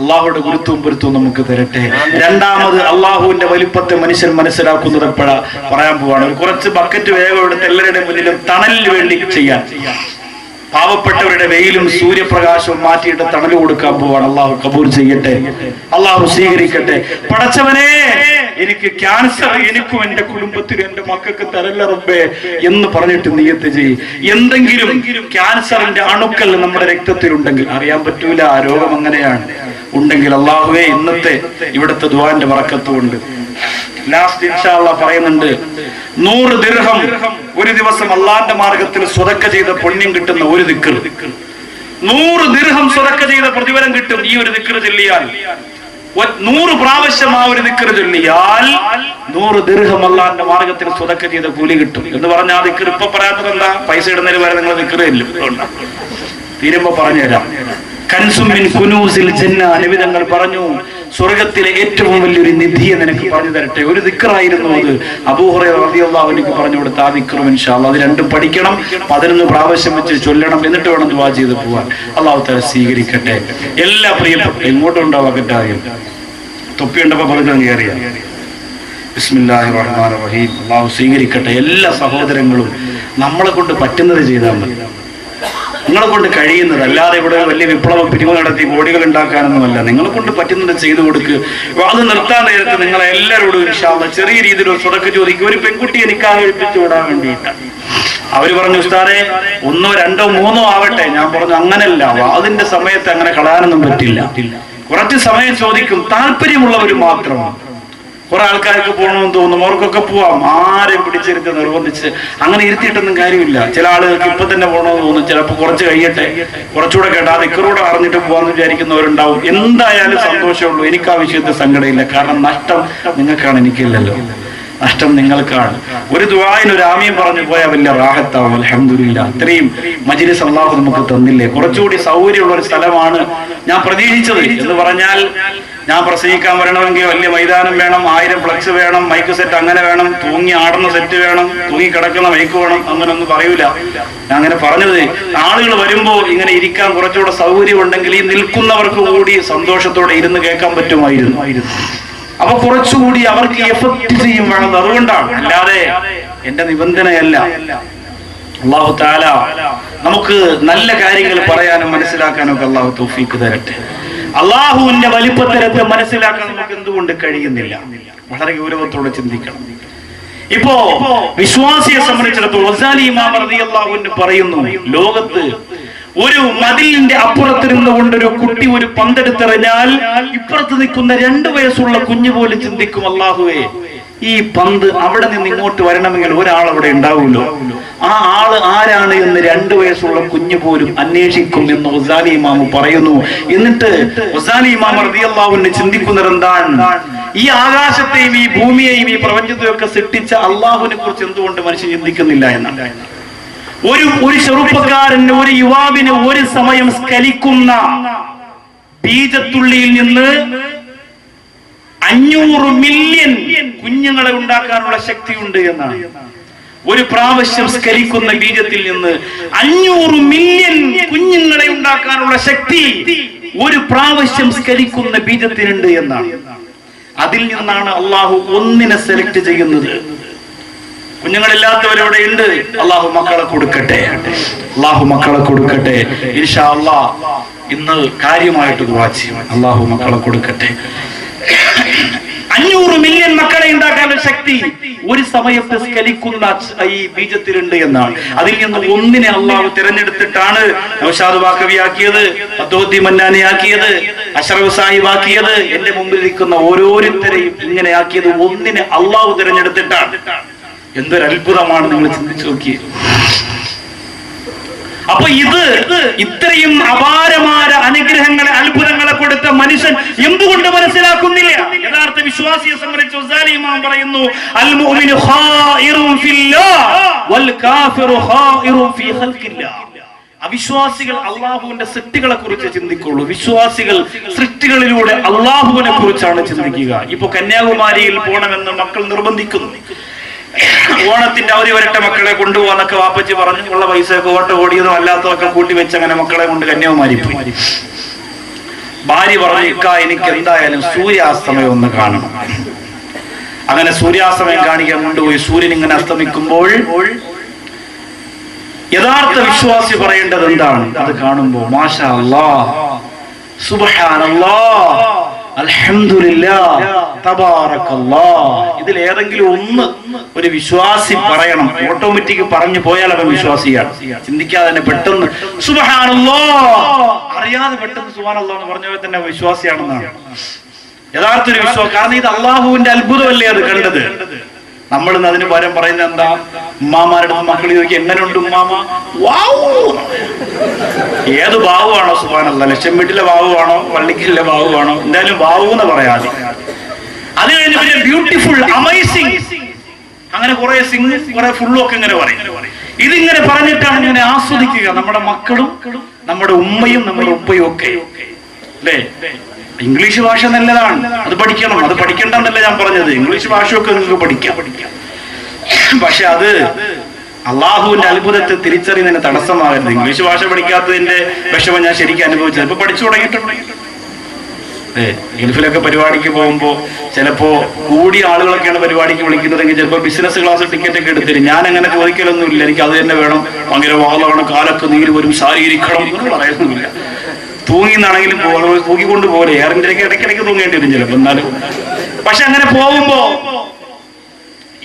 അള്ളാഹുയുടെ ഗുരുത്വവും പൊരുത്തവും നമുക്ക് തരട്ടെ. രണ്ടാമത്, അള്ളാഹുവിന്റെ വലിപ്പത്തെ മനുഷ്യൻ മനസ്സിലാക്കുന്നത് എപ്പോഴാ പറയാൻ പോവാണ്. കുറച്ച് ബക്കറ്റ് വേഗം എടുത്ത് എല്ലാവരുടെ മുന്നിലും തണലിന് വേണ്ടി ചെയ്യാൻ. പാവപ്പെട്ടവരുടെ വെയിലും സൂര്യപ്രകാശവും മാറ്റിയിട്ട് തണല് കൊടുക്കാൻ പോവാണ്. അള്ളാഹു കബൂൽ ചെയ്യട്ടെ, അള്ളാഹു സ്വീകരിക്കട്ടെ. പടച്ചവനെ, എനിക്ക് ക്യാൻസർ എനിക്കും എന്റെ കുടുംബത്തിനും എന്റെ മക്കൾക്ക് തരല്ല റബ്ബേ എന്ന് പറഞ്ഞിട്ട് നിയത്ത് ചെയ്യും. എന്തെങ്കിലും ക്യാൻസറിന്റെ അണുക്കൾ നമ്മുടെ രക്തത്തിലുണ്ടെങ്കിൽ, അറിയാൻ പറ്റൂല, രോഗം അങ്ങനെയാണ്, ഉണ്ടെങ്കിൽ അള്ളാഹുവേ ഇന്നത്തെ ഇവിടുത്തെ ദുആന്റെ ബറക്കത്തുകൊണ്ട് ലാസ്റ്റ് ഇൻഷാ അല്ലാഹ് പറയുന്നുണ്ട്, 100 ദിർഹം ഒരു ദിവസം അള്ളാന്റെ മാർഗത്തിൽ സ്വതക്ക ചെയ്ത പുണ്യം കിട്ടുന്ന ഒരു ദിക്ർ, 100 ദിർഹം സ്വതക്ക ചെയ്ത പ്രതിഫലം കിട്ടും. ഈ ഒരു ദിക്ർ ചൊല്ലിയാൽ 100 പ്രാവശ്യം ആ ഒരു ദിക്ർ ചൊല്ലിയാൽ 100 ദിർഹം അള്ളാന്റെ മാർഗത്തിൽ സ്വതക്ക ചെയ്ത കൂലി കിട്ടും എന്ന് പറഞ്ഞ ആ ദിക്ർ ഇപ്പൊ പറയാത്തത് എന്താ? പൈസ ഇടുന്നതിന് വരെ നിങ്ങൾ ദിക്ർ ഇല്ല, തീരുമ്പോ പറഞ്ഞുതരാം. കൻസുമിൻ കുനൂസിൽ ജന്ന, നബിതങ്ങൾ പറഞ്ഞു, സ്വർഗത്തിലെ ഏറ്റവും വലിയൊരു നിധിയെ നിനക്ക് പറഞ്ഞു തരട്ടെ. ഒരു ദിക്റായിരുന്നു അത്. അബൂ ഹുറൈറ റളിയല്ലാഹു അൻഹു പറഞ്ഞു കൊടുത്ത ആ ദിക്റും ഇൻഷാ അല്ലാഹ് അത് രണ്ടും പഠിക്കണം, 11 പ്രാവശ്യം വെച്ച് ചൊല്ലണം, എന്നിട്ട് വേണം ദുആ ചെയ്ത് പോവാൻ. അല്ലാഹു തആല സ്വീകരിക്കട്ടെ. എല്ലാ പ്രിയപ്പെട്ട എങ്ങോട്ടുണ്ടാവാകട്ടെ, തൊപ്പിയുണ്ടപ്പോ പലതും കയറിയ ബിസ്മില്ലാഹിർ റഹ്മാനിർ റഹീം. അല്ലാഹു സ്വീകരിക്കട്ടെ. എല്ലാ സഹോദരങ്ങളും നമ്മളെ കൊണ്ട് പറ്റുന്നത് ചെയ്താൽ മതി, നിങ്ങളെ കൊണ്ട് കഴിയുന്നത്. അല്ലാതെ ഇവിടെ വലിയ വിപ്ലവ പിരിവ് നടത്തി കോടികൾ ഉണ്ടാക്കാനൊന്നുമല്ല. നിങ്ങളെ കൊണ്ട് പറ്റുന്നത് ചെയ്തു കൊടുക്കുക. അത് നിർത്താൻ നേരത്ത് നിങ്ങളെ എല്ലാവരോടും ഇൻഷാ അല്ലാഹ് ചെറിയ രീതിയിൽ ഒരു സ്വതക്ക ചോദിക്കും. ഒരു പെൺകുട്ടിയെ നിക്കാഹ് കഴിപ്പിച്ചു വിടാൻ വേണ്ടിയിട്ട് അവര് പറഞ്ഞു, ഉസ്താദേ 1, 2, 3 ആവട്ടെ. ഞാൻ പറഞ്ഞു, അങ്ങനല്ല, അതിന്റെ സമയത്ത് അങ്ങനെ കളയാനൊന്നും പറ്റില്ല. കുറച്ച് സമയം ചോദിക്കും, താല്പര്യമുള്ളവർ മാത്രം. കുറെ ആൾക്കാർക്ക് പോകണമെന്ന് തോന്നും, അവർക്കൊക്കെ പോവാം. ആരെയും പിടിച്ചിരുത്തി നിർബന്ധിച്ച് അങ്ങനെ ഇരുത്തിയിട്ടൊന്നും കാര്യമില്ല. ചില ആളുകൾക്ക് ഇപ്പൊ തന്നെ പോകണമെന്ന് തോന്നും, ചിലപ്പോൾ കുറച്ച് കഴിയട്ടെ, കുറച്ചുകൂടെ കേട്ടാ ദിക്റൂടെ അറിഞ്ഞിട്ട് പോവാന്ന് വിചാരിക്കുന്നവരുണ്ടാവും. എന്തായാലും സന്തോഷമുള്ളൂ, എനിക്ക് ആ വിഷയത്തിൽ സങ്കടമില്ല. കാരണം നഷ്ടം നിങ്ങൾക്കാണ്, എനിക്കില്ലല്ലോ. നഷ്ടം നിങ്ങൾക്കാണ്. ഒരു ദുആയിന് ഒരു ആമീൻ പറഞ്ഞു പോയാൽ വലിയ റാഹത്താവും. അൽഹംദുലില്ലാ, അത്രയും മജ്‌ലിസ് അല്ലാഹു നമുക്ക് തന്നില്ലേ. കുറച്ചുകൂടി സൗകര്യമുള്ള ഒരു സ്ഥലമാണ് ഞാൻ പ്രതീക്ഷിച്ചത്. എന്ന് പറഞ്ഞാൽ, ഞാൻ പ്രസംഗിക്കാൻ വരണമെങ്കിൽ വലിയ മൈതാനം വേണം, 1000 ഫ്ലക്സ് വേണം, മൈക്ക് സെറ്റ് അങ്ങനെ വേണം, തൂങ്ങി ആടുന്ന സെറ്റ് വേണം, തൂങ്ങി കിടക്കുന്ന മൈക്ക് വേണം, അങ്ങനൊന്നും പറയൂല. ഞാൻ അങ്ങനെ പറഞ്ഞത്, ആളുകൾ വരുമ്പോ ഇങ്ങനെ ഇരിക്കാൻ കുറച്ചുകൂടെ സൗകര്യം ഉണ്ടെങ്കിൽ ഈ നിൽക്കുന്നവർക്ക് കൂടി സന്തോഷത്തോടെ ഇരുന്ന് കേൾക്കാൻ പറ്റുമായിരുന്നു. അപ്പൊ കുറച്ചുകൂടി അവർക്ക് എഫക്ട് ചെയ്യും വേണം. അതുകൊണ്ടാണ്, അല്ലാതെ എന്റെ നിബന്ധനയല്ല. അല്ലാഹു തആല നമുക്ക് നല്ല കാര്യങ്ങൾ പറയാനും മനസ്സിലാക്കാനും ഒക്കെ അല്ലാഹു തൗഫീഖ് തരട്ടെ. അള്ളാഹുവിന്റെ വലിപ്പത്തരത്തെ മനസ്സിലാക്കാൻ നമുക്ക് എന്തുകൊണ്ട് കഴിയുന്നില്ല? വളരെ ഗൗരവത്തോടെ ചിന്തിക്കണം. ഇപ്പോ വിശ്വാസിയെ സംബന്ധിച്ചിടത്തോളം ഗസാലി ഇമാം റളിയല്ലാഹു അൻഹു പറയുന്നു, ലോകത്ത് ഒരു മതിലിന്റെ അപ്പുറത്തിരുന്നു കൊണ്ടൊരു കുട്ടി ഒരു പന്തെടുത്തെറിഞ്ഞാൽ ഇപ്പുറത്ത് നിൽക്കുന്ന 2 വയസ്സുള്ള കുഞ്ഞു പോലും ചിന്തിക്കും, അല്ലാഹുവേ, ഈ പന്ത് അവിടെ നിന്ന് ഇങ്ങോട്ട് വരണമെങ്കിൽ ഒരാൾ അവിടെ ഉണ്ടാവുമല്ലോ, ആ ആള് ആരാണ് എന്ന് 2 വയസ്സുള്ള കുഞ്ഞു പോലും അന്വേഷിക്കും എന്ന് ഗസാലി ഇമാം പറയുന്നു. എന്നിട്ട് ഗസാലി ഇമാം റളിയല്ലാഹു അൻഹു ചിന്തിക്കുന്നത് എന്താണ്? ഈ ആകാശത്തെയും ഈ ഭൂമിയെയും ഈ പ്രപഞ്ചത്തെയും ഒക്കെ സൃഷ്ടിച്ച അള്ളാഹുവിനെ കുറിച്ച് എന്തുകൊണ്ട് മനുഷ്യൻ ചിന്തിക്കുന്നില്ല എന്നാണ്. ഒരു ചെറുപ്പക്കാരന്, ഒരു യുവാവിന് ഒരു സമയം സ്കലിക്കുന്ന ബീജത്തുള്ളിയിൽ നിന്ന് 500 മില്യൺ കുഞ്ഞുങ്ങളെ ഉണ്ടാക്കാനുള്ള ശക്തിയുണ്ട് എന്നാണ്. ഒരു പ്രാവശ്യം സ്കലിക്കുന്ന ബീജത്തിൽ നിന്ന് 500 മില്യൺ കുഞ്ഞുങ്ങളെ ഉണ്ടാക്കാനുള്ള ശക്തി ഒരു പ്രാവശ്യം സ്കലിക്കുന്ന ബീജത്തിനുണ്ട് എന്നാണ്. അതിൽ നിന്നാണ് അള്ളാഹു ഒന്നിനെ സെലക്ട് ചെയ്യുന്നത്. കുഞ്ഞുങ്ങളില്ലാത്തവരവിടെ ഉണ്ട്. അള്ളാഹു മക്കളെ കൊടുക്കട്ടെ, അള്ളാഹു മക്കളെ കൊടുക്കട്ടെ. ഇൻഷാ അല്ലാഹ് ഇന്ന് കാര്യമായിട്ട് ദുആ ചെയ്യും. അള്ളാഹു മക്കളെ കൊടുക്കട്ടെ. 500 മില്യൺ മക്കളെ ഉണ്ടാക്കാനുള്ള ശക്തി ഒരു സമയത്ത് സ്കലിക്കുന്ന ഈ ബീജത്തിലുണ്ട് എന്നാണ്. അതിൽ നിന്ന് ഒന്നിനെ അള്ളാഹു തിരഞ്ഞെടുത്തിട്ടാണ് നൗഷാദ് ബാക്കവിയാക്കിയത്, അദ്ദൂദി മന്നാനിയാക്കിയത്, അഷ്റഫ് സാഹിബാക്കിയത്, എന്റെ മുമ്പിൽ നിൽക്കുന്ന ഓരോരുത്തരെയും ഇങ്ങനെ ആക്കിയത് ഒന്നിനെ അള്ളാഹു തിരഞ്ഞെടുത്തിട്ടാണ്. എന്തൊരു അത്ഭുതമാണ്, നിങ്ങൾ ചിന്തിച്ചു നോക്കിയേ. അപ്പൊ ഇത് ഇത്രയും അപാരമായ അനുഗ്രഹങ്ങളെ, അത്ഭുതങ്ങളെ കൊടുത്ത മനുഷ്യൻ എന്തുകൊണ്ട് മനസ്സിലാക്കുന്നില്ല? യഥാർത്ഥ വിശ്വാസിയെ സംബന്ധിച്ച് ഗസാലി ഇമാം പറയുന്നു, അൽ മുഅ്മിനു ഖായിറുൻ ഫില്ലാഹ് വൽ കാഫിറു ഖായിറുൻ ഫീ ഖൽഖില്ലാഹ്. അവിശ്വാസികൾ അള്ളാഹുവിന്റെ സൃഷ്ടികളെ കുറിച്ച് ചിന്തിക്കുള്ളൂ. വിശ്വാസികൾ സൃഷ്ടികളിലൂടെ അള്ളാഹുവിനെ കുറിച്ചാണ് ചിന്തിക്കുക. ഇപ്പൊ കന്യാകുമാരിയിൽ പോകണമെന്ന് മക്കൾ നിർബന്ധിക്കുന്നു. ഓണത്തിന്റെ അവധി വരട്ടെ, മക്കളെ കൊണ്ടുപോകാന്നൊക്കെ വാപ്പച്ചി പറഞ്ഞു. ഉള്ള പൈസയൊക്കെ ഓടിയതും അല്ലാത്തതൊക്കെ കൂട്ടി വെച്ച് അങ്ങനെ മക്കളെ കൊണ്ട് കന്യാകുമാരി പോയി. ഭാര്യ പറഞ്ഞു, ഇക്കാ എനിക്ക് എന്തായാലും സൂര്യാസ്തമയം ഒന്ന് കാണണം. അങ്ങനെ സൂര്യാസ്തമയം കാണിക്കാൻ കൊണ്ടുപോയി. സൂര്യൻ ഇങ്ങനെ അസ്തമിക്കുമ്പോൾ യഥാർത്ഥ വിശ്വാസി പറയേണ്ടത് എന്താണ്? അത് കാണുമ്പോൾ മാഷാ അല്ലാഹ്, സുബ്ഹാനല്ലാഹ്, അൽഹംദുലില്ലാഹ്, തബാറക്കല്ലാഹ്, ഇതിൽ ഏതെങ്കിലും ഒന്ന് ഒരു വിശ്വാസി പറയണം. ഓട്ടോമാറ്റിക് പറഞ്ഞു പോയാൽ അവൻ വിശ്വാസിയാണ്. ചിന്തിക്കാതെ തന്നെ പെട്ടെന്ന് സുബ്ഹാനല്ലാഹ്, അറിയാതെ പെട്ടെന്ന് സുബ്ഹാനല്ലാഹ് എന്ന് പറഞ്ഞവർ തന്നെ വിശ്വാസിയാണെന്നാണ് യഥാർത്ഥ ഒരു വിശ്വാസം. കാരണം ഇത് അള്ളാഹുവിന്റെ അത്ഭുതമല്ലേ അത് കണ്ടത്. നമ്മൾ ഇന്ന് അതിന് പകരം പറയുന്നത് എന്താ? ഉമ്മാമാരുടെ മക്കൾ ചോദിക്കും, എങ്ങനെയുണ്ട് ഉമ്മാമ? ഏത് ബാവുവാണോ? സുബ്ഹാനല്ലാഹ്, ലക്ഷം വീട്ടിലെ ബാവുവാണോ, പള്ളിക്കിലെ ബാവുവാണോ? എന്തായാലും ബാവു എന്ന് പറയാതെ. അത് കഴിഞ്ഞ് പിന്നെ ബ്യൂട്ടിഫുൾ, അമേസിംഗ്, അങ്ങനെ കുറെ സിംഗ്, കുറെ ഫുള്ളും ഒക്കെ ഇങ്ങനെ പറയും. ഇതിങ്ങനെ പറഞ്ഞിട്ടാണ് ഇങ്ങനെ ആസ്വദിക്കുക നമ്മുടെ മക്കളും നമ്മുടെ ഉമ്മയും നമ്മുടെ ഉപ്പയും ഒക്കെ അല്ലേ. ഇംഗ്ലീഷ് ഭാഷ നല്ലതാണ്, അത് പഠിക്കണം. അത് പഠിക്കണ്ടെന്നല്ല ഞാൻ പറഞ്ഞത്, ഇംഗ്ലീഷ് ഭാഷയൊക്കെ നിങ്ങൾക്ക് പഠിക്കാം. പക്ഷെ അത് അള്ളാഹുവിന്റെ അത്ഭുതത്തെ തിരിച്ചറിയുന്നതിന് തടസ്സമാകരുത്. ഇംഗ്ലീഷ് ഭാഷ പഠിക്കാത്തതിന്റെ വിഷമം ഞാൻ ശരിക്കും അനുഭവിച്ചത്. ഇപ്പൊ പഠിച്ചു തുടങ്ങിയിട്ടുണ്ട്. ഗൾഫിലൊക്കെ പരിപാടിക്ക് പോകുമ്പോ ചിലപ്പോ കൂടിയ ആളുകളൊക്കെയാണ് പരിപാടിക്ക് വിളിക്കുന്നതെങ്കിൽ ചിലപ്പോൾ ബിസിനസ് ക്ലാസ് ടിക്കറ്റ് ഒക്കെ എടുത്തിരും. ഞാൻ അങ്ങനെ ചോദിക്കലൊന്നുമില്ല, എനിക്ക് അത് തന്നെ വേണം, ഭയങ്കര വാളാണ്, കാലൊക്കെ നീര് വരും, സാരിയിരിക്കണം എന്ന് പറയുന്നില്ല. തൂങ്ങിന്നാണെങ്കിലും തൂക്കിക്കൊണ്ട് പോലെ എയർ ഇന്ത്യക്ക് ഇടയ്ക്കിടയ്ക്ക് തൂങ്ങേണ്ടി വരും ചിലപ്പോൾ. എന്നാലും പക്ഷെ അങ്ങനെ പോകുമ്പോ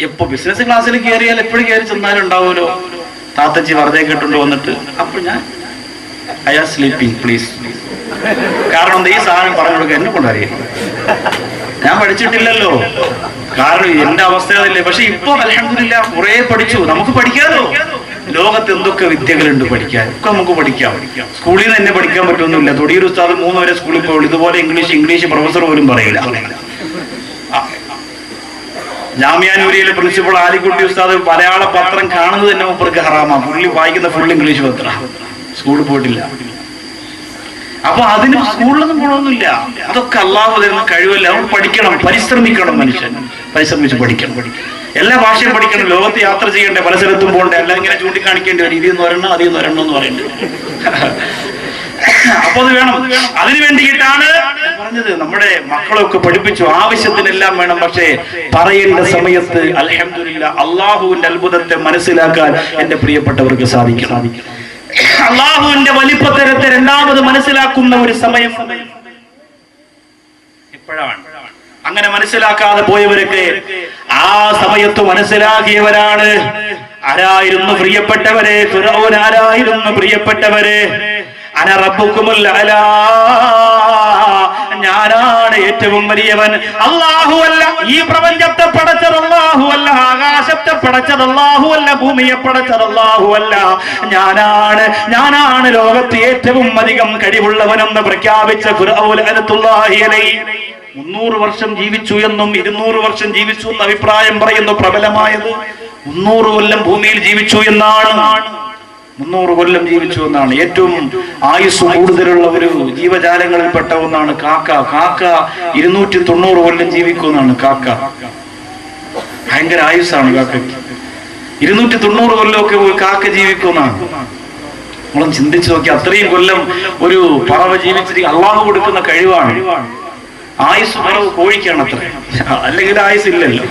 എപ്പോ ബിസിനസ് ക്ലാസ്സിൽ കയറിയാൽ എപ്പോഴും കയറി ചെന്നാലും ഉണ്ടാവുമല്ലോ താത്തച്ചി വെറുതെ കേട്ടുകൊണ്ട് വന്നിട്ട്, അപ്പൊ ഞാൻ ഐ ആർ സ്ലീപ്പിംഗ് പ്ലീസ്. കാരണം എന്താ, ഈ സാധനം പറഞ്ഞു കൊടുക്കുക എന്നെ കൊണ്ടറിയാം, ഞാൻ പഠിച്ചിട്ടില്ലല്ലോ. കാരണം എന്റെ അവസ്ഥ അതല്ലേ. പക്ഷെ ഇപ്പൊ അൽഹംദുലില്ലാഹ് കുറെ പഠിച്ചു. നമുക്ക് പഠിക്കാമല്ലോ, ലോകത്ത് എന്തൊക്കെ വിദ്യകളുണ്ട് പഠിക്കാൻ, ഒക്കെ നമുക്ക് പഠിക്കാം. സ്കൂളിൽ നിന്ന് തന്നെ പഠിക്കാൻ പറ്റുമൊന്നുമില്ല. തൊടിയൊരു ഉസ്താദ് 3 വരെ സ്കൂളിൽ പോകുള്ളൂ. ഇതുപോലെ ഇംഗ്ലീഷ് പ്രൊഫസർ പോലും പറയില്ല. ജാമ്യാനൂരിയിലെ പ്രിൻസിപ്പൾ ആലിക്കുട്ടി ഉസ്താദ് മലയാള പത്രം കാണുന്നത് തന്നെ മൂപ്പർക്ക് ഹറാമാണ്. പുള്ളി വായിക്കുന്ന ഫുൾ ഇംഗ്ലീഷ് പത്രം, സ്കൂളിൽ പോയിട്ടില്ല. അപ്പൊ അതിന് സ്കൂളിലൊന്നും പോകണമെന്നില്ല. അതൊക്കെ അള്ളാഹു തരുന്ന കഴിവല്ല. നമ്മൾ പഠിക്കണം, പരിശ്രമിക്കണം. മനുഷ്യൻ പരിശ്രമിച്ച് പഠിക്കണം. എല്ലാ ഭാഷയും പഠിക്കണം. ലോകത്ത് യാത്ര ചെയ്യണ്ടേ, പല സ്ഥലത്തും പോകണ്ടേ. എല്ലാം ഇങ്ങനെ ചൂണ്ടിക്കാണിക്കേണ്ടി വരും, ഇതിൽ നിന്ന് ഒരെണ്ണം അതിൽ നിന്ന് ഒരെണ്ണം എന്ന് പറയുന്നത്. അപ്പൊ അത് വേണം. അതിനു വേണ്ടിയിട്ടാണ് പറഞ്ഞത്. നമ്മുടെ മക്കളൊക്കെ പഠിപ്പിച്ചു, ആവശ്യത്തിനെല്ലാം വേണം. പക്ഷേ പറയേണ്ട സമയത്ത് അൽഹംദുലില്ലാഹ് അള്ളാഹുവിന്റെ അത്ഭുതത്തെ മനസ്സിലാക്കാൻ എന്റെ പ്രിയപ്പെട്ടവർക്ക് സാധിക്കണം. അള്ളാഹുവിന്റെ വലിപ്പത്തരത്തെ രണ്ടാമത് മനസ്സിലാക്കുന്ന ഒരു സമയം ഇപ്പോഴാണ്. അങ്ങനെ മനസ്സിലാക്കാതെ പോയവരൊക്കെ ആ സമയത്ത് മനസ്സിലാക്കിയവരാണ്. ആരായിരുന്നു പ്രിയപ്പെട്ടവരെ? ഫിറഔൻ ആരായിരുന്നു പ്രിയപ്പെട്ടവരെ? അന റബ്ബുക്കുമുൽ അലാ, ഞാനാണ് ഏറ്റവും വലിയവൻ. അല്ലാഹുവല്ല, ഈ പ്രപഞ്ചത്തെ പടച്ചത് അല്ലാഹുവല്ല, ആകാശത്തെ പടച്ചത് അല്ലാഹുവല്ല, ഭൂമിയെ പടച്ചത് അല്ലാഹുവല്ല, ഞാനാണ് ലോകത്ത് ഏറ്റവും അധികം കഴിവുള്ളവനെന്ന് പ്രഖ്യാപിച്ച ഫിർഔൻ ലഅനത്തുല്ലാഹി അലൈഹി 300 വർഷം ജീവിച്ചു എന്നും 200 വർഷം ജീവിച്ചു എന്ന അഭിപ്രായം പറയുന്നു. പ്രബലമായത് 300 കൊല്ലം ഭൂമിയിൽ ജീവിച്ചു എന്നാണ്. 300 കൊല്ലം ജീവിച്ചു എന്നാണ്. ഏറ്റവും ആയുസ് കൂടുതലുള്ള ഒരു ജീവജാലങ്ങളിൽപ്പെട്ട ഒന്നാണ് കാക്ക. കാക്ക 290 കൊല്ലം ജീവിക്കുമെന്നാണ്. കാക്ക ഭയങ്കര ആയുസ്സാണ് കാക്കയ്ക്ക്. 290 കൊല്ലമൊക്കെ കാക്ക ജീവിക്കുമെന്നാണ്. നമ്മളും ചിന്തിച്ചു നോക്കി, അത്രയും കൊല്ലം ഒരു പറവ ജീവിച്ചിരിക്കും. അള്ളാഹു കൊടുക്കുന്ന കഴിവാണ്. ആയുസ് പറവ് കോഴിക്കാണ് അത്ര, അല്ലെങ്കിൽ ആയുസ് ഇല്ലല്ലോ.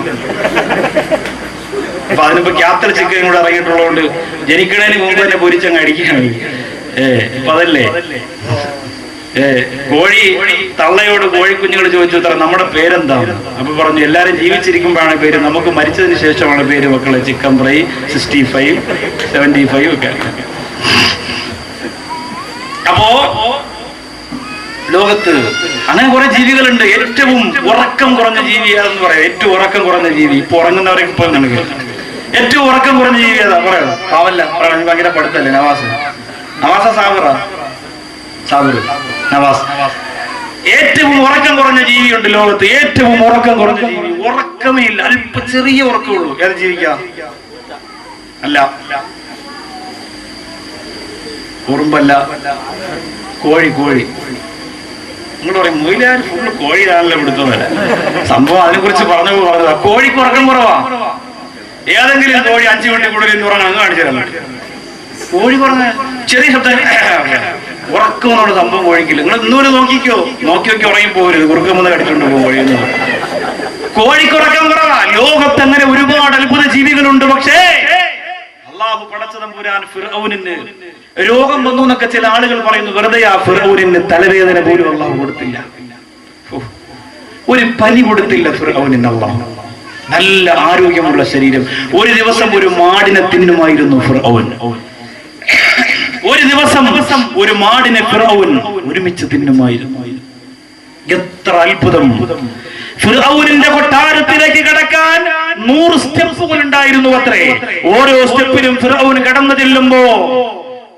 അപ്പൊ അതിനിപ്പോ ക്യാപ്റ്റർ ചിക്കൻ കൂടെ ഇറങ്ങിയിട്ടുള്ളതുകൊണ്ട് ജനിക്കണതിന് മുമ്പ് തന്നെ പൊരിച്ചങ്ങ് അടിക്കുകയാണ്. അപ്പൊ അതല്ലേ കോഴി തള്ളയോട് കോഴിക്കുഞ്ഞുങ്ങൾ ചോദിച്ചു തരാം നമ്മുടെ പേരെന്താണ്. അപ്പൊ പറഞ്ഞു എല്ലാരും ജീവിച്ചിരിക്കുമ്പോഴാണ് പേര്, നമുക്ക് മരിച്ചതിന് ശേഷമാണ് പേര് മക്കളെ. ചിക്കൻ ഫ്രൈ 65, 75 ഒക്കെ. അപ്പോ ലോകത്ത് അങ്ങനെ കുറെ ജീവികളുണ്ട്. ഏറ്റവും ഉറക്കം കുറഞ്ഞ ജീവി ഏതെന്ന് പറയാം. ഏറ്റവും ഉറക്കം കുറഞ്ഞ ജീവി ഇപ്പൊ ഉറങ്ങുന്നവരൊക്കെ ഇപ്പൊ നമുക്ക് ഏറ്റവും ഉറക്കം കുറഞ്ഞ ജീവി ഏതാ പറയാ? പാവല്ല, ഭയങ്കര പഠിത്തല്ലേ. നവാസ സാബിർ നവാസ്. ഏറ്റവും ഉറക്കം കുറഞ്ഞ ജീവിയുണ്ട് ലോകത്ത്. ഏറ്റവും ഉറക്കം കുറഞ്ഞ ജീവി, ഉറക്കമേ ഇല്ല, അല്പ ചെറിയ ഉറക്കമുള്ളൂ. ഏത് ജീവിക്കാം? അല്ല, ഉറുമ്പല്ല, കോഴി. നിങ്ങൾ പറയും മൊയിലാർ ഫുള്ള് കോഴിയാണല്ലോ പിടുത്തമല്ല. സംഭവം അതിനെ കുറിച്ച് പറഞ്ഞതാ. കോഴിക്ക് ഉറക്കം കുറവാ. ഏതെങ്കിലും കോഴി 5 മിനിറ്റ് കൂടുതൽ ഉറങ്ങാൻ അങ്ങ് കാണിച്ചു തരാൻ. കോഴി കുറഞ്ഞ ചെറിയ ശബ്ദം ഉറക്കം എന്നുള്ള സംഭവം കോഴിക്കില്ല. നിങ്ങൾ ഇന്നുപോലെ നോക്കി ഉറങ്ങി പോകരുത്. കുറുക്കം വന്ന് കടിച്ചുകൊണ്ട് പോകും കോഴി. കോഴിക്ക് ഉറക്കം കുറവാ. ലോകത്ത് അങ്ങനെ ഒരുപാട് അത്ഭുത ജീവികളുണ്ട്. പക്ഷേ അള്ളാഹു പടച്ച തമ്പുരാൻ ഫിർഔനിന് രോഗം വന്നു എന്നൊക്കെ ചില ആളുകൾ പറയുന്നു. വെറുതെ ആ ഫിർഔനിന് തലവേദന പോലും അള്ളാഹു കൊടുത്തില്ല, ഒരു പനി കൊടുത്തില്ല ഫിർഔനിന് അള്ളാഹു. നല്ല ആരോഗ്യമുള്ള ശരീരം. ഒരു ദിവസം ഒരു മാടിനെ തിന്നുമായിരുന്നു ഫിർഔൻ. ഒരു ദിവസം ഒരു മാടിനെ ഫിർഔൻ ഒരുമിച്ച് തിന്നുമായിരുന്നു. എത്ര അത്ഭുതം! ഫിർഔനിന്റെ കൊട്ടാരത്തിലേക്ക് കടക്കാൻ 100 സ്റ്റെപ്പുകൾ ഉണ്ടായിരുന്നു അത്രേ. ഓരോ സ്റ്റെപ്പിലും ഫിർഔൻ കടന്നു ചെല്ലുമ്പോ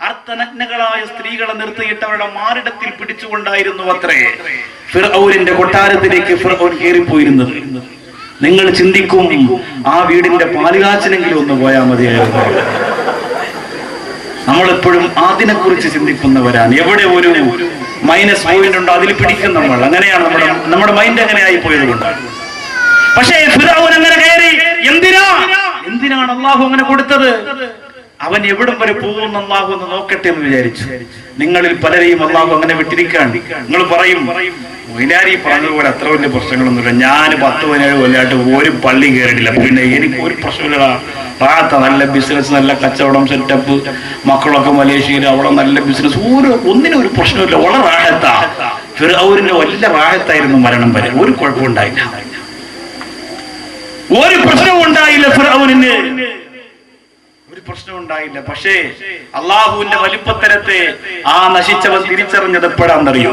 അർത്ഥനഗ്നകളായ സ്ത്രീകളെ നിർത്തിയിട്ട് അവരുടെ മാറിടത്തിൽ പിടിച്ചുകൊണ്ടായിരുന്നു അത്രേ ഫിർഔനിന്റെ കൊട്ടാരത്തിലേക്ക് ഫിർഔൻ കയറിപ്പോയിരുന്നത്. നിങ്ങൾ ചിന്തിക്കും, ആ വീടിന്റെ പാലുകാച്ചിനെങ്കിലും ഒന്ന് പോയാൽ മതിയായിരുന്നു. നമ്മളെപ്പോഴും അതിനെക്കുറിച്ച് ചിന്തിക്കുന്നവരാണ്. എവിടെ ഒരു മൈനസ് പോയിന്റ് ഉണ്ടോ അതിൽ പിടിക്കും നമ്മൾ. അങ്ങനെയാണ് നമ്മുടെ മൈൻഡ് അങ്ങനെ ആയി പോയത് കൊണ്ടാണ്. പക്ഷേ ഫിർഔൻ അങ്ങനെ കയറി. എന്തിനാണ് അള്ളാഹു അങ്ങനെ കൊടുത്തത്? അവൻ എവിടം വരെ പോകുന്ന അള്ളാഹു എന്ന് നോക്കട്ടെ എന്ന് വിചാരിച്ചു. നിങ്ങളിൽ പലരെയും അള്ളാഹു അങ്ങനെ വിട്ടിരിക്കാണ്ട്. നിങ്ങൾ പറയും, മൊയ്ലാരി പറഞ്ഞതുപോലെ അത്ര വലിയ പ്രശ്നങ്ങളൊന്നുമില്ല, ഞാൻ 10-17 കൊല്ലമായിട്ട് ഒരു പള്ളി കയറിയിട്ടില്ല, പിന്നെ എനിക്ക് ഒരു പ്രശ്നമില്ല, റാത്ത നല്ല ബിസിനസ്, നല്ല കച്ചവടം, സെറ്റപ്പ്, മക്കളൊക്കെ മലേഷ്യയിൽ, അവിടെ നല്ല ബിസിനസ്, ഒന്നിനും ഒരു പ്രശ്നമില്ല, വളരെ റാഹത്താ. ഫിർഔനിന്റെ വലിയ റാഹത്തായിരുന്നു മരണം വരെ. ഒരു കുഴപ്പമുണ്ടായില്ല, ഒരു പ്രശ്നവും ഉണ്ടായില്ല ഫിർഔനിന്, ഒരു പ്രശ്നം ഉണ്ടായില്ല. പക്ഷേ അള്ളാഹുവിന്റെ വലിപ്പത്തരത്തെ ആ നശിച്ചവൻ തിരിച്ചറിഞ്ഞത് എപ്പോഴാണെന്നറിയോ?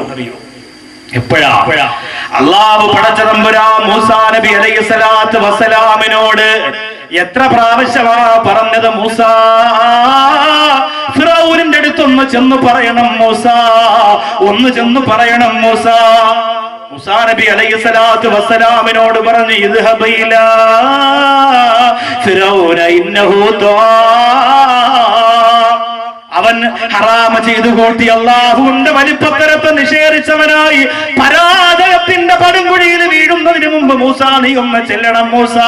എപ്പോഴാ? അള്ളാഹു പടച്ച തമ്പുരാൻ മൂസാ നബി അലൈഹിസ്സലാത്തു വസ്സലാമിനോട് എത്ര പ്രാവശ്യമാ പറഞ്ഞത്? മൂസാ, ഫിറഔനിന്റെ അടുത്തൊന്ന് ചെന്ന് പറയണം മൂസാ, ഒന്ന് ചെന്ന് പറയണം മൂസാ. മൂസാ നബി അലൈഹിസ്സലാത്തു വസ്സലാമിനോട് പറഞ്ഞു, ഇദ്ഹബ് ഇലാ ഫിറഔന ഇന്നഹു ത്വാ. അവൻ ഹറാമ ചെയ്തു കൂട്ടി അള്ളാഹുവിന്റെ വലിപ്പത്തരത്തെ നിഷേധിച്ചവനായി പരാജയത്തിന്റെ പടുകുഴിയിൽ വീഴുന്നതിന് മുമ്പ് മൂസാ, നീ ഒന്ന് ചെല്ലണം മൂസാ.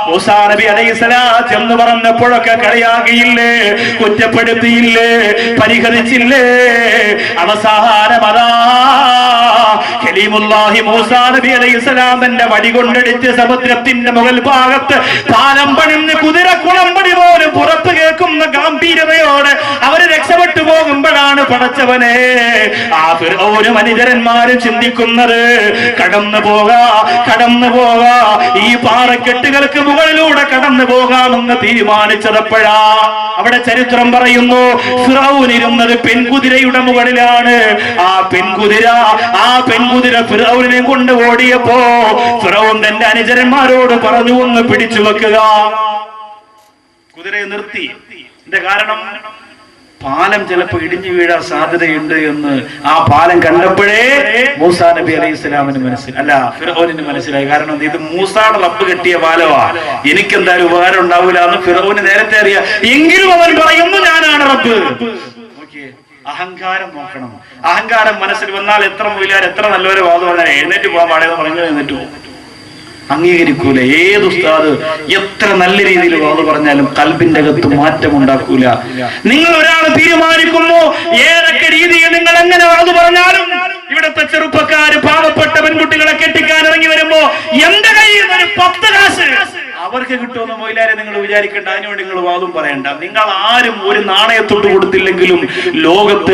മൂസാ നബി അലൈഹിസ്സലാം എന്ന് പറഞ്ഞപ്പോഴൊക്കെ കളിയാകിയില്ലേ, കുറ്റപ്പെടുത്തിയില്ലേ, പരിഹരിച്ചില്ലേ? അവസാനം അതാ കലീമുല്ലാഹി മൂസാ നബി അലൈഹിസ്സലാം തന്റെ വടി കൊണ്ടടിച്ച് സമുദ്രത്തിന്റെ മുകൾ ഭാഗത്ത് പാലം പണിന്ന് കുതിരക്കുളമ്പടി പോലും പുറത്തു കേൾക്കുന്ന ഗാംഭീര്യതയോടെ അവര് രക്ഷപ്പെട്ടു പോകുമ്പോഴാണ് പടച്ചവനെ ആ ഫിർഔനും അനുചരന്മാരും ചിന്തിക്കുന്നത്, കടന്നു പോകാ ഈ പാറക്കെട്ടുകൾക്ക് മുകളിലൂടെ കടന്നു പോകാമെന്ന് തീരുമാനിച്ചതപ്പോഴാ. അവിടെ ചരിത്രം പറയുന്നു, ഫിർഔൻ ഇരുന്നത് പെൺകുതിരയുടെ മുകളിലാണ്. ആ പെൺകുതിര ഫിർഔനെ കൊണ്ട് ഓടിയപ്പോ ഫിർഔൻ തന്റെ അനുചരന്മാരോട് പറഞ്ഞു, ഒന്ന് പിടിച്ചു വെക്കുക. കുതിരയെ നിർത്തി. ഇതിന്റെ കാരണം പാലം ചിലപ്പോ ഇടിഞ്ഞു വീഴാൻ സാധ്യതയുണ്ട് എന്ന് ആ പാലം കണ്ടപ്പോഴേ മൂസാ നബി അലൈഹിസ്സലാമിന് ഫിർഔനിന് മനസ്സിലായി. കാരണം ഇത് മൂസായുടെ റബ്ബ് കെട്ടിയ പാലമാ, എനിക്കെന്തായാലും ഉപകാരം ഉണ്ടാവൂല എന്ന് ഫിർഔന് നേരത്തെ അറിയാം. എങ്കിലും അവൻ പറയുന്നു, ഞാനാണ് റബ്ബ്. അഹങ്കാരം നോക്കണം. അഹങ്കാരം മനസ്സിൽ വന്നാൽ എത്ര മൊയിലാർ എത്ര നല്ലവരെ വാദം പറഞ്ഞാൽ എഴുന്നേറ്റ് പോകാൻ പാടിയെന്ന് പറഞ്ഞു എഴുന്നേറ്റ് പോകും. അംഗീകരിക്കൂല. ഏത് ഉസ്താദ് എത്ര നല്ല രീതിയിൽ വാദം പറഞ്ഞാലും കൽബിന്റെ അകത്ത് മാറ്റം ഉണ്ടാക്കൂല. നിങ്ങൾ ഒരാൾ തീരുമാനിക്കുന്നു, ഏതൊക്കെ രീതിയിൽ നിങ്ങൾ എങ്ങനെ വാദം പറഞ്ഞാലും ഇവിടുത്തെ ചെറുപ്പക്കാര് പാവപ്പെട്ട പെൺകുട്ടികളെ കെട്ടിക്കാൻ ഇറങ്ങി വരുമ്പോ എന്റെ കയ്യിൽ നിന്ന് ഒരു 10 കാശ് അവർക്ക് കിട്ടുമെന്ന് മൊയിലാരെ നിങ്ങൾ വിചാരിക്കേണ്ട. അതിനുവേണ്ടി നിങ്ങൾ വാദം പറയണ്ട. നിങ്ങൾ ആരും ഒരു നാണയത്തൊട്ട് കൊടുത്തില്ലെങ്കിലും ലോകത്ത്